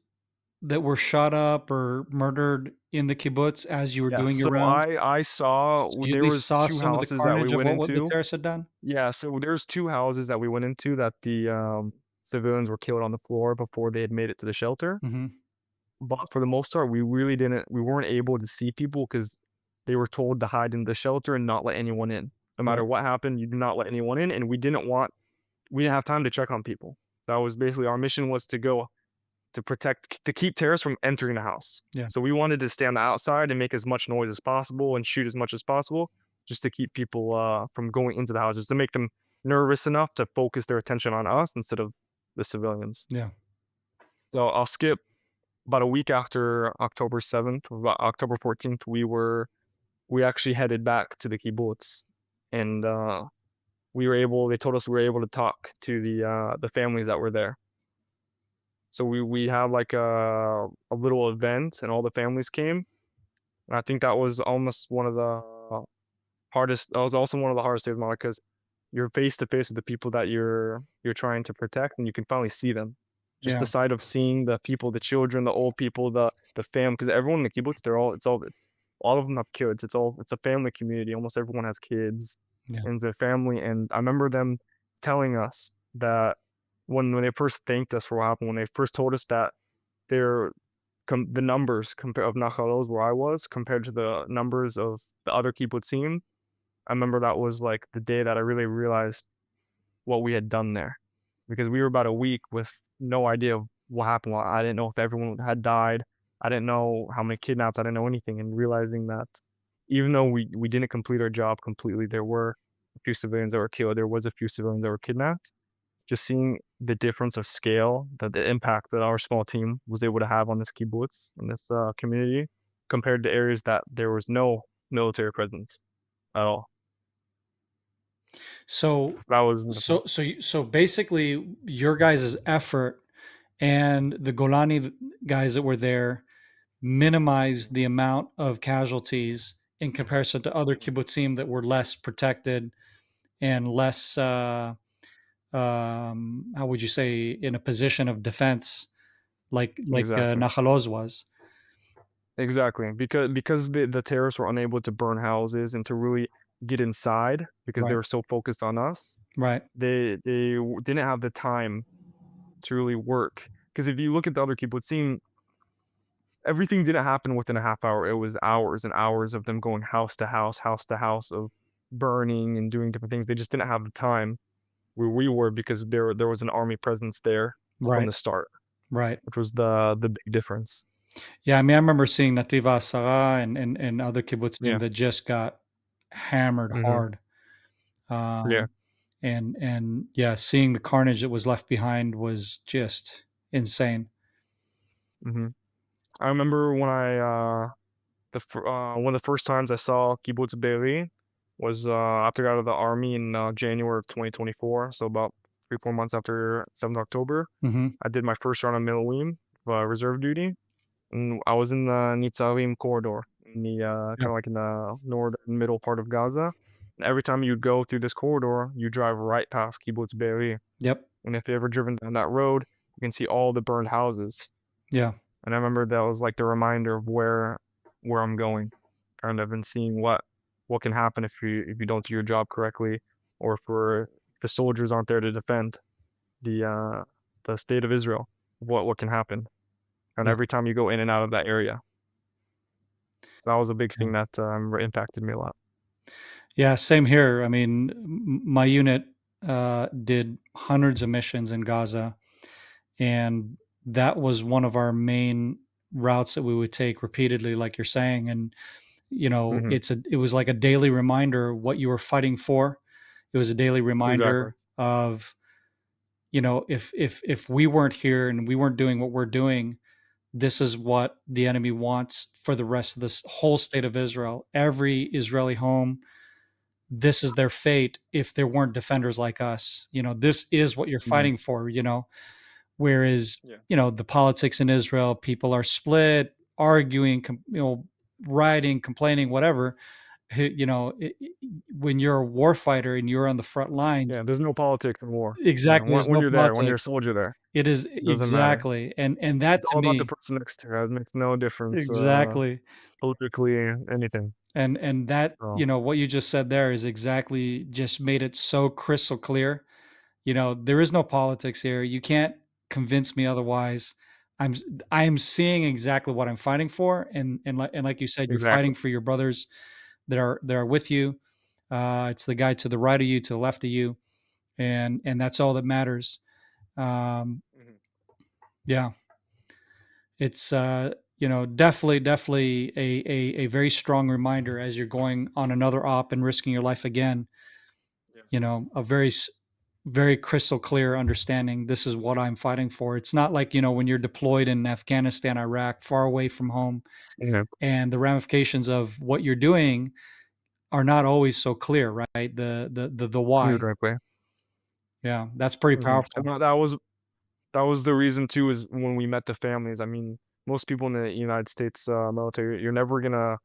that were shot up or murdered in the kibbutz as you were Yeah, doing your so rounds? I saw So you at there least was saw 2 some of the houses that we carnage of went what the into. terrorists had done? Yeah, so there's 2 houses that we went into that the, civilians were killed on the floor before they had made it to the shelter. Mhm. But for the most part, we weren't able to see people because they were told to hide in the shelter and not let anyone in. No Right. matter what happened, you do not let anyone in, and we didn't have time to check on people. That was basically our mission, was to go to keep terrorists from entering the house. Yeah. So we wanted to stay on the outside and make as much noise as possible and shoot as much as possible, just to keep people from going into the houses, to make them nervous enough to focus their attention on us instead of the civilians. Yeah. So I'll skip about a week after October 7th, about October 14th, we actually headed back to the kibbutz, and they told us we were able to talk to the families that were there. So we had like a little event, and all the families came. And I think that was almost one of the hardest. That was also one of the hardest days of my life, because you're face to face with the people that you're trying to protect, and you can finally see them. Just Yeah. the sight of seeing the people, the children, the old people, the fam, because everyone in the kibbutz, all of them have kids. It's a family community. Almost everyone has kids Yeah. and their family. And I remember them telling us that when they first thanked us for what happened, when they first told us that their the numbers of Nachal Oz where I was compared to the numbers of the other kibbutzim, I remember that was like the day that I really realized what we had done there, because we were about a week with no idea of what happened. Well, I didn't know if everyone had died. I didn't know how many kidnaps. I didn't know anything. And realizing that even though we didn't complete our job completely, there were a few civilians that were killed. There was a few civilians that were kidnapped. Just seeing the difference of scale, that the impact that our small team was able to have on this kibbutz, in this community, compared to areas that there was no military presence at all. So That was so basically your guys' effort and the Golani guys that were there minimized the amount of casualties in comparison to other kibbutzim that were less protected and less, how would you say, in a position of defense, like exactly. Nachal Oz was. Exactly, because the terrorists were unable to burn houses and to really get inside because they Right. were so focused on us. Right. They didn't have the time to really work. Because if you look at the other kibbutzim, everything didn't happen within a half hour. It was hours and hours of them going house to house, of burning and doing different things. They just didn't have the time where we were, because there was an army presence there from Right. the start, Right. which was the big difference. Yeah, I mean, I remember seeing Nativa Asara and other kibbutzim Yeah. that just got hammered Mhm. hard. Yeah. Um, and yeah, seeing the carnage that was left behind was just insane. Mhm. I remember when one of the first times I saw Kibbutz Be'eri was after I got out of the army in January of 2024. So about 3 4 months after 7th October, Hmm. I did my first round of Miluim, reserve duty, and I was in the Nitzarim corridor, in the Yeah. kind of like in the northern middle part of Gaza. And every time you go through this corridor, you drive right past Kibbutz Be'eri. Yep. And if you ever driven down that road, you can see all the burned houses. Yeah. And I remember that was like the reminder of where I'm going, kind of, and seeing what can happen if you don't do your job correctly, or if the soldiers aren't there to defend the uh the state of Israel, what can happen. And Yeah. every time you go in and out of that area. So that was a big Yeah. thing that impacted me a lot. Yeah. Same here. I mean, my unit did hundreds of missions in Gaza, and that was one of our main routes that we would take repeatedly, like you're saying. And Hmm. it was like a daily reminder what you were fighting for. It was a daily Exactly. reminder of, if we weren't here and we weren't doing what we're doing, this is what the enemy wants for the rest of this whole state of Israel. Every Israeli home, this is their fate if there weren't defenders like us. This is what you're Hmm. fighting for. Whereas, Yeah. the politics in Israel, people are split, arguing, rioting, complaining, whatever. When you're a war fighter and you're on the front lines, Yeah. There's no politics in war. Yeah. exactly, there's When no you're there, when you're a politics. soldier there, It is it doesn't matter. exactly, and that It's to all about the me, person next to you. It makes no difference exactly, politically, anything. and that, So what you just said there is exactly just made it so crystal clear. There is no politics here. You can't convince me otherwise. I'm I am seeing exactly what I'm fighting for, and like you said, you're exactly. fighting for your brothers that are with you. It's the guy to the right of you, to the left of you, and that's all that matters. Um, Mhm. yeah, it's definitely a very strong reminder as you're going on another op and risking your life again. Yeah. A very crystal clear understanding. This is what I'm fighting for. It's not like, when you're deployed in Afghanistan, Iraq, far away from home, Yeah. and the ramifications of what you're doing are not always so clear, right? The why. Exactly. Yeah, that's pretty Mhm. powerful. And that was the reason too, is when we met the families. I mean, most people in the United States military, you're never gonna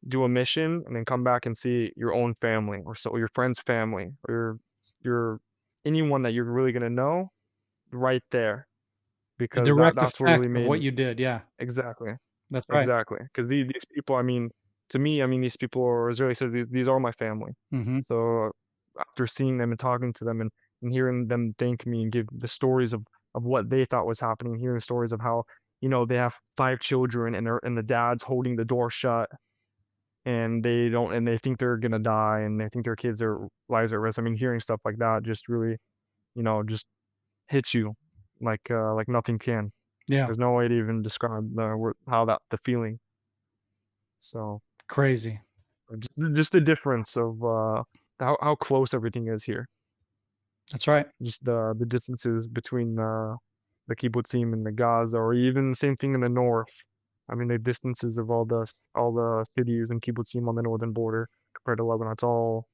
do a mission and then come back and see your own family, or so, or your friend's family, or your anyone that you're really gonna know right there, The because direct that's what effect really of made what me. you did. Yeah, Exactly. that's right. Exactly. Because these people, I mean, to me, I mean, these people are Israeli, so these are my family. Hmm. So after seeing them and talking to them, and hearing them thank me and give the stories of what they thought was happening, hearing stories of how, they have 5 children, and the dad's holding the door shut, and they think they're gonna die, and they think their kids are lives are at risk. I mean, hearing stuff like that just really, just hits you like nothing can. Yeah, There's no way to even describe how that the feeling. So crazy. just the difference of how close everything is here. That's right. Just the distances between the kibbutzim and the Gaza, or even the same thing in the north. I mean, the distances of all the cities and kibbutzim on the northern border compared to Lebanon, it's all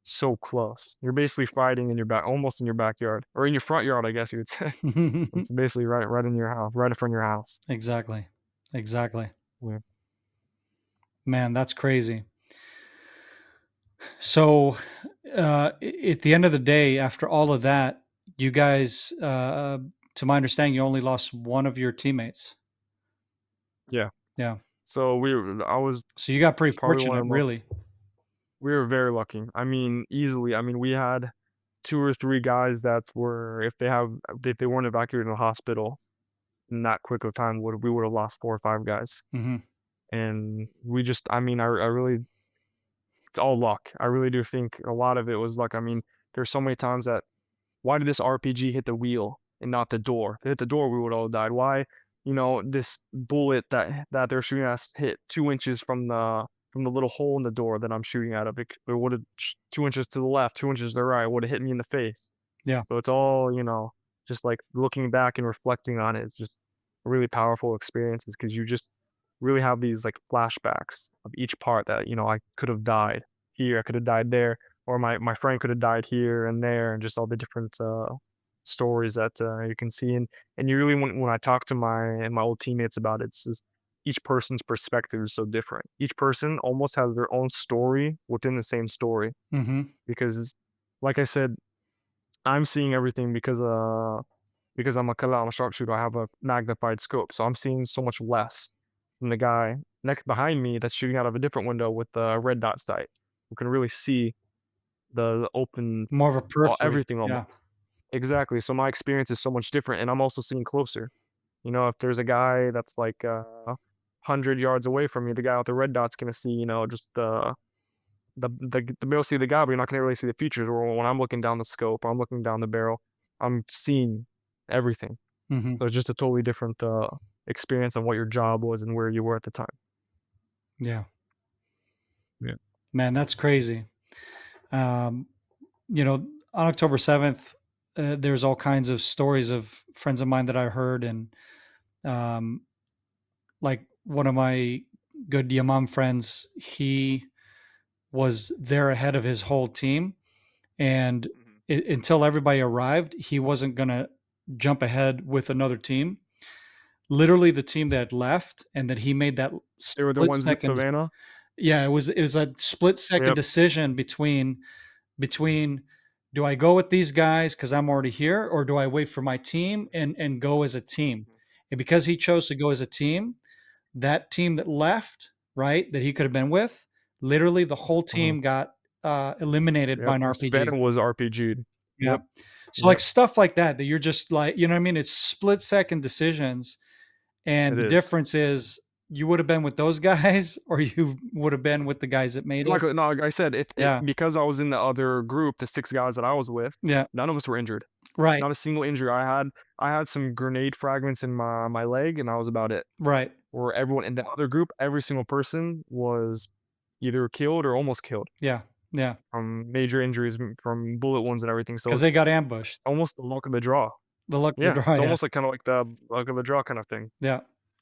so close. You're basically fighting in your almost in your backyard, or in your front yard, I guess you would say. It's basically right in your house, right in front of your house. Exactly. Exactly. Yeah. Man, that's crazy. So, at the end of the day, after all of that, you guys, to my understanding, you only lost one of your teammates. Yeah. Yeah. So I was So you got pretty probably one of fortunate, the most. really. We were very lucky. I mean, easily. I mean, we had 2 or 3 guys that were, if they weren't evacuated to the hospital, in that quick of time, we would have lost 4 or 5 guys. Hmm. And we just I mean, I really it's all luck. I really do think a lot of it was luck. I mean, there's so many times that why did this RPG hit the wheel and not the door? If it hit the door, we would all died. Why, this bullet that they're shooting at us hit 2 inches from the little hole in the door that I'm shooting out of. It would have 2 inches to the left, 2 inches to the right, would have hit me in the face. Yeah. So it's all, just like looking back and reflecting on it is just really powerful experiences because you just really have these like flashbacks of each part that, I could have died here, I could have died there, or my friend could have died here and there, and just all the different stories that you can see. And you really when I talk to my old teammates about it, it's just each person's perspective is so different. Each person almost has their own story within the same story Hmm. because, like I said, I'm seeing everything because I'm a sharpshooter. I have a magnified scope, so I'm seeing so much less than the guy next behind me that's shooting out of a different window with the red dot sight, who can really see the open More of a periphery. everything Yeah. almost. Exactly. So my experience is so much different, and I'm also seeing closer. If there's a guy that's like 100 yards away from me, the guy with the red dot's gonna see, just the barrel see the guy, but you're not gonna really see the features. Or when I'm looking down the scope, or I'm looking down the barrel, I'm seeing everything. Hmm. So it's just a totally different experience on what your job was and where you were at the time. Yeah. Yeah. Man, that's crazy. Um, on October 7th, there's all kinds of stories of friends of mine that I heard, and um, like one of my good Yamam friends, he was there ahead of his whole team, and Mhm. until everybody arrived, he wasn't gonna jump ahead with another team. Literally, the team that left, and that he made that They were the split ones in second. Savannah. Yeah, it was a split second Yep. decision between do I go with these guys because I'm already here, or do I wait for my team and go as a team? Mhm. And because he chose to go as a team, that team that left, right, that he could have been with, literally the whole Mhm. team got eliminated by Yep. an Their RPG. Savannah was RPG'd. Yeah. Yep. So like Yep. stuff like that, that you're just like, you know what I mean? It's split second decisions. And It the is. difference is you would have been with those guys or you would have been with the guys that made it. No, like I said, if Yeah. because I was in the other group, the 6 guys that I was with, Yeah. none of us were injured. Right. Not a single injury. I had some grenade fragments in my leg, and that was about it. Right. Where everyone in the other group, every single person was either killed or almost killed Yeah. Yeah. from major injuries from bullet wounds and everything. So Because it's they got ambushed. almost the luck of the draw. The luck of the Yeah, draw. it's Yeah. almost like kinda like the luck of the draw kinda thing. Yeah.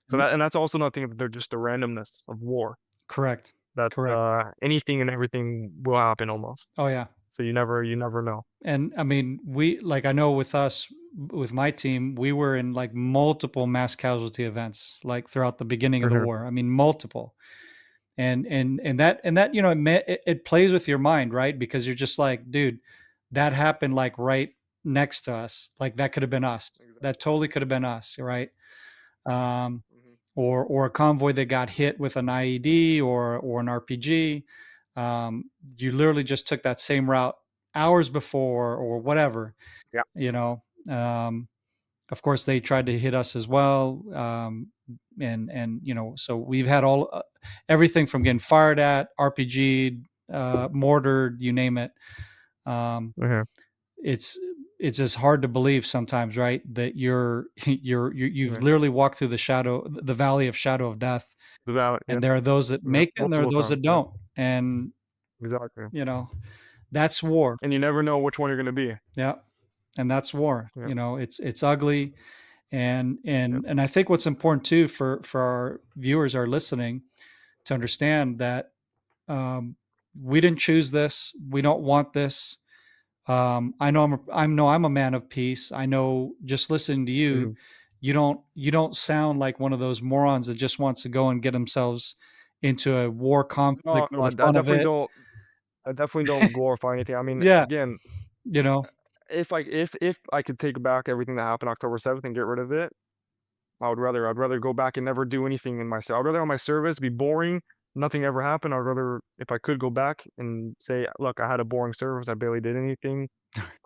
So that's also another thing that they're just the randomness of war, Correct. that, Correct. anything and everything will happen almost. Oh yeah. So you never know. And I mean, I know with us, with my team, we were in like multiple mass casualty events, like throughout the beginning of the Mhm. war. I mean, multiple. And that it plays with your mind, right? Because you're just like, dude, that happened like right next to us. Like that could have been us. That Exactly. totally could have been us, right? Um, Mhm. or a convoy that got hit with an IED or an RPG. You literally just took that same route hours before or whatever, Yeah. you know. Of course, they tried to hit us as well, and so we've had all everything from getting fired at, RPG'd, mortared, you name it. Um, Mhm. it's it's just hard to believe sometimes, right? That you've Yeah. literally walked through the valley of shadow of death, Without and yep, there are those that yep, make it, and there are multiple those times, that yep, don't, and exactly. you know that's war. And you never know which one you're gonna be. Yeah, and that's war. Yep, It's ugly, and yep, I think what's important too for our viewers are listening to understand that um, we didn't choose this. We don't want this. I know I'm a man of peace. I know just listening to you, mhm. you don't sound like one of those morons that just wants to go and get themselves into a war No, conflict no, for I the I fun of definitely it. don't I definitely don't glorify anything. I mean, Yeah, again, you know, if I could take back everything that happened October 7th and get rid of it, I'd rather go back and never do anything in my I'd rather have my service be boring, nothing ever happened. I'd rather, if I could go back and say, "Look, I had a boring service, I barely did anything."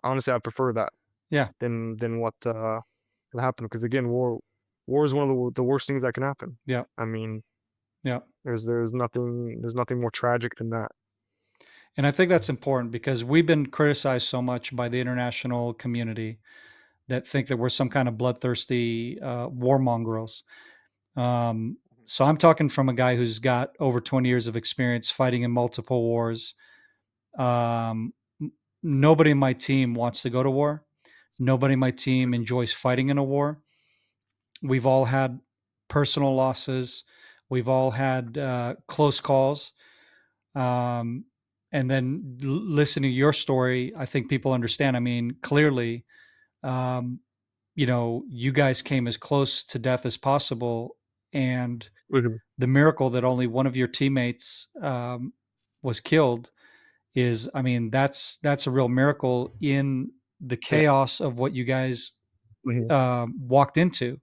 Honestly, I prefer that yeah, than what happened. Because again, war. war is one of the worst things that can happen. Yeah. I mean, Yeah. there's nothing more tragic than that. And I think that's important because we've been criticized so much by the international community that think that we're some kind of bloodthirsty warmongers. Um, so I'm talking from a guy who's got over 20 years of experience fighting in multiple wars. Um, Nobody in my team wants to go to war. Nobody in my team enjoys fighting in a war. We've all had personal losses. We've all had close calls. Um, and then listening to your story, I think people understand. I mean, clearly, um, you guys came as close to death as possible, and Mhm. the miracle that only one of your teammates was killed is, I mean, that's a real miracle in the Yeah. chaos of what you guys Mhm. walked into.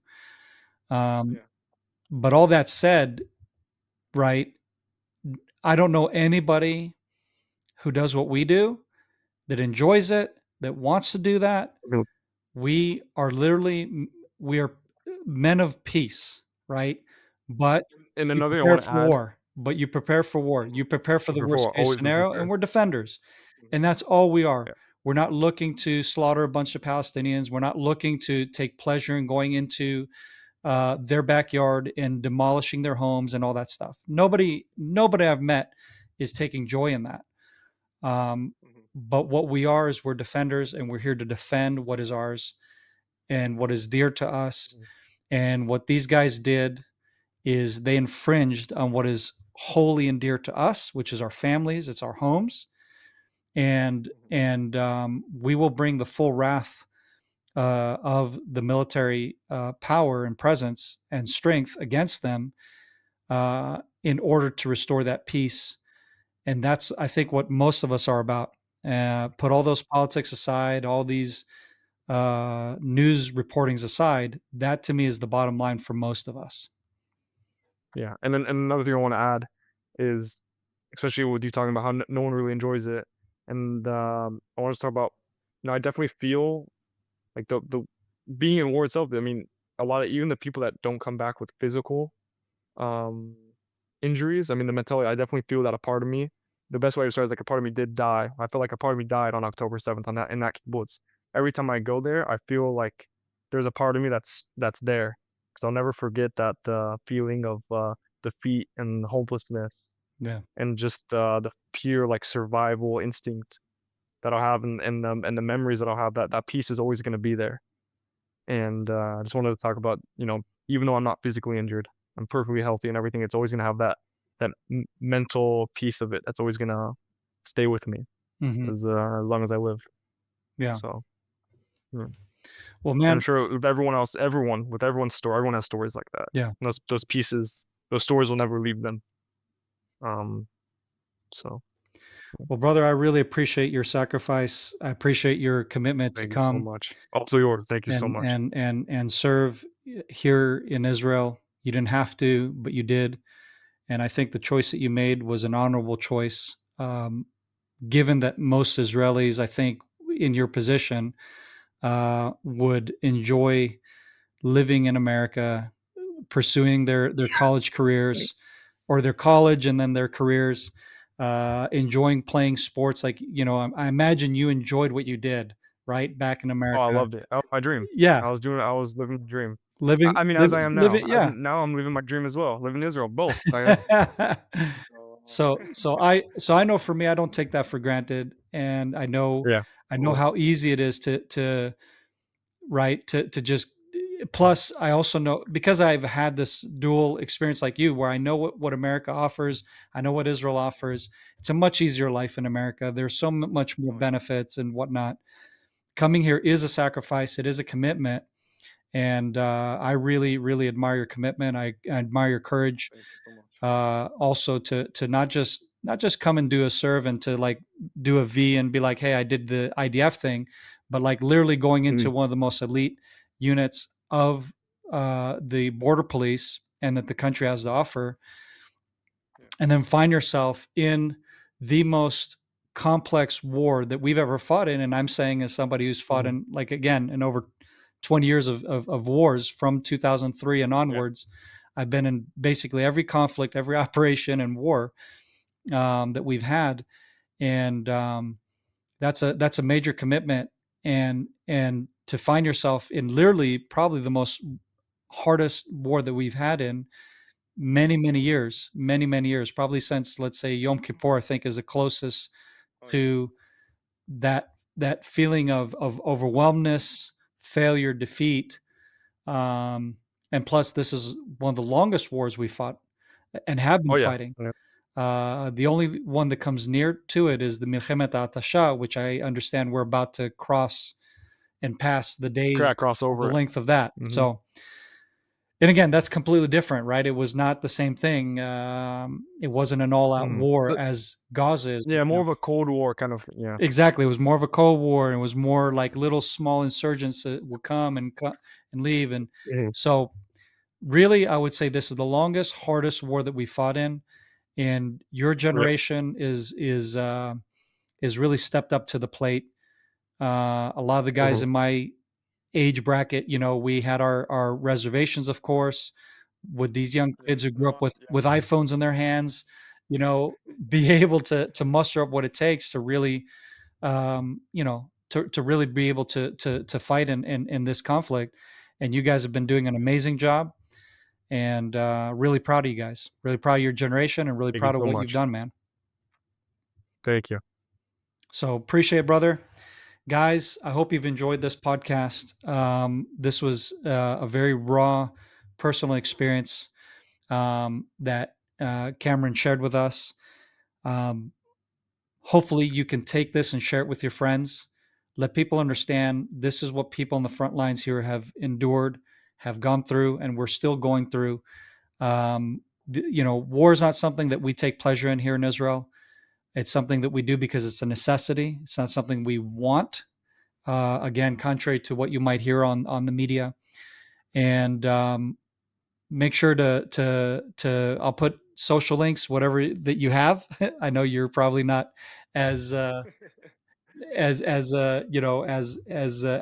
Um, but all that said, right? I don't know anybody who does what we do, that enjoys it, that wants to do that. Mhm. We are literally we are men of peace, right? But And you another thing I prepare want to for add war. But you prepare for war. You prepare for the worst before case always be scenario, and prepared. we're defenders. And that's all we are. Yeah. We're not looking to slaughter a bunch of Palestinians. We're not looking to take pleasure in going into their backyard and demolishing their homes and all that stuff. Nobody I've met is taking joy in that. Um, but what we are is we're defenders, and we're here to defend what is ours and what is dear to us. Mhm. And what these guys did is they infringed on what is holy and dear to us, which is our families, it's our homes, and we will bring the full wrath of the military power and presence and strength against them in order to restore that peace. And that's, I think, what most of us are about. Put all those politics aside, all these news reportings aside. That to me is the bottom line for most of us. Yeah, and then and another thing I want to add is, especially with you talking about how no one really enjoys it, and I want to talk about. I definitely feel like the being in war itself. I mean, a lot of even the people that don't come back with physical um injuries. I mean, the mentality. I definitely feel that a part of me. The best way to start is like a part of me did die. I feel like a part of me died on October 7th on that in that kibbutz. Every time I go there, I feel like there's a part of me that's there because I'll never forget that feeling of defeat and hopelessness Yeah. and just the pure like survival instinct that I'll have and the memories that I'll have. That piece is always going to be there. And I just wanted to talk about, even though I'm not physically injured, I'm perfectly healthy and everything. It's always gonna have that mental piece of it that's always gonna stay with me Hmm. as long as I live. Yeah. So, yeah. Well, And I'm man. sure with everyone else, with everyone's story, everyone has stories like that. Yeah. And those pieces, those stories will never leave them. Um, so Well, brother, I really appreciate your sacrifice. I appreciate your commitment to thank you so come much. Also yours. Thank you so and much. and serve here in Israel. You didn't have to, but you did. And I think the choice that you made was an honorable choice, given that most Israelis, I think, in your position, would enjoy living in America, pursuing their college careers or their college and then their careers, enjoying playing sports. Like, I imagine you enjoyed what you did, right? Back in Oh, I America. loved it. Oh, my dream. Yeah. I was living the dream. Living, I mean, as I living, am now. living. As Yeah. now, I'm living my dream as well. Living in Israel, both. I am. So I know for me, I don't take that for granted. And I know, Yeah, I of know how course. easy it is to right to just, plus I also know, because I've had this dual experience like you, where I know what America offers, I know what Israel offers. It's a much easier life in America. There's so much more Oh, yeah. benefits and whatnot. Coming here is a sacrifice, it is a commitment. And I really, really admire your commitment. I admire your courage, Thank you so much. also to not just come and do a serve and to like do a V and be like, hey, I did the IDF thing, but like literally going into Mhm. one of the most elite units of the border police and that the country has to offer, Yeah. and then find yourself in the most complex war that we've ever fought in. And I'm saying, as somebody who's fought Mhm. in, like, again, in over 20 years of wars from 2003 and Yeah. onwards. I've been in basically every conflict, every operation and war that we've had, and that's a major commitment. And to find yourself in literally probably the most hardest war that we've had in many years, many years, probably since, let's say, Yom Kippur, I think is the closest Oh yeah. to that feeling of overwhelmness, failure, defeat. Um, and plus, this is one of the longest wars we fought and have been Oh yeah. fighting. Yeah. The only one that comes near to it is the Milchemet Atasha, which I understand we're about to cross and pass the days, Crack cross the over it. length of that. Hmm. So, and again, that's completely different, right? It was not the same thing. It wasn't an all-out Mm. war as Gaza is. Yeah, more of a Cold War kind of thing. Yeah. Exactly. It was more of a Cold War, and it was more like little small insurgents that would come and leave. And Mhm. so, really, I would say this is the longest, hardest war that we fought in. And your Yep. generation is really stepped up to the plate. A lot of the guys Hmm. in my age bracket, we had our reservations, of course, with these young Yeah. kids who grew No, up with yeah. with iPhones in their hands, be able to muster up what it takes to really, to really be able to fight in this conflict. And you guys have been doing an amazing job, and really proud of you guys. Really proud of your generation, and really Thank you proud of so what you've much. done, man. Thank you. So appreciate it, brother. Guys, I hope you've enjoyed this podcast. This was a very raw, personal experience that Cameron shared with us. Um, Hopefully, you can take this and share it with your friends. Let people understand this is what people on the front lines here have endured, have gone through, and we're still going through. War is not something that we take pleasure in here in Israel. It's something that we do because it's a necessity. It's not something we want. Again, contrary to what you might hear on the media. And make sure to I'll put social links, whatever that you have. I know you're probably not as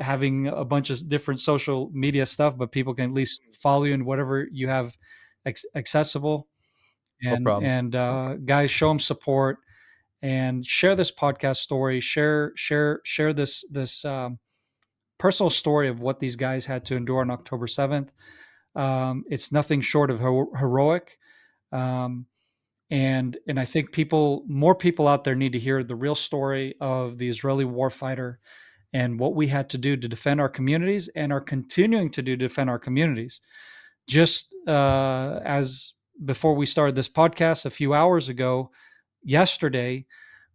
having a bunch of different social media stuff, but people can at least follow you in whatever you have accessible. No problem. And guys, show them support and share this podcast story. Share this personal story of what these guys had to endure on October 7th. It's nothing short of heroic. Um, and I think more people out there need to hear the real story of the Israeli warfighter and what we had to do to defend our communities and are continuing to do to defend our communities. Just as before we started this podcast a few hours ago, yesterday,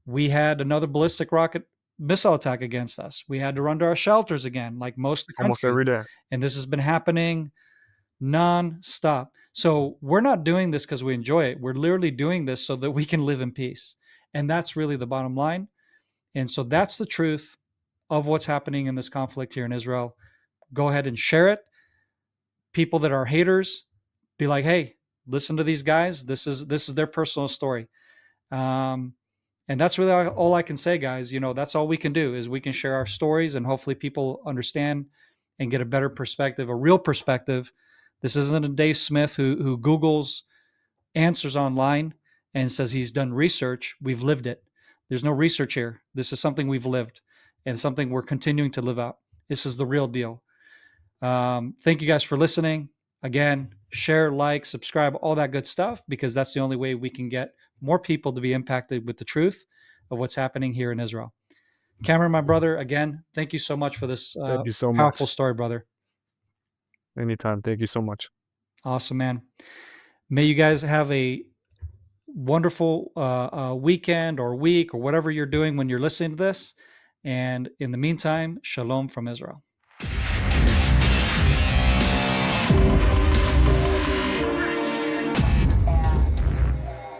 we had another ballistic rocket missile attack against us. We had to run to our shelters again, like most of the Almost country. every day. And this has been happening nonstop. So we're not doing this because we enjoy it. We're literally doing this so that we can live in peace. And that's really the bottom line. And so that's the truth of what's happening in this conflict here in Israel. Go ahead and share it. People that are haters, be like, hey, listen to these guys. This is their personal story. Um, and that's really all I can say, guys. That's all we can do is we can share our stories, and hopefully people understand and get a better perspective, a real perspective. This isn't a Dave Smith who Googles answers online and says he's done research. We've lived it. There's no research here. This is something we've lived and something we're continuing to live out. This is the real deal. Thank you guys for listening. Again, share, like, subscribe, all that good stuff, because that's the only way we can get more people to be impacted with the truth of what's happening here in Israel. Cameron, my brother, again, thank you so much for this Thank you so powerful much. story, brother. Anytime. Thank you so much. Awesome, man. May you guys have a wonderful weekend or week or whatever you're doing when you're listening to this. And in the meantime, shalom from Israel.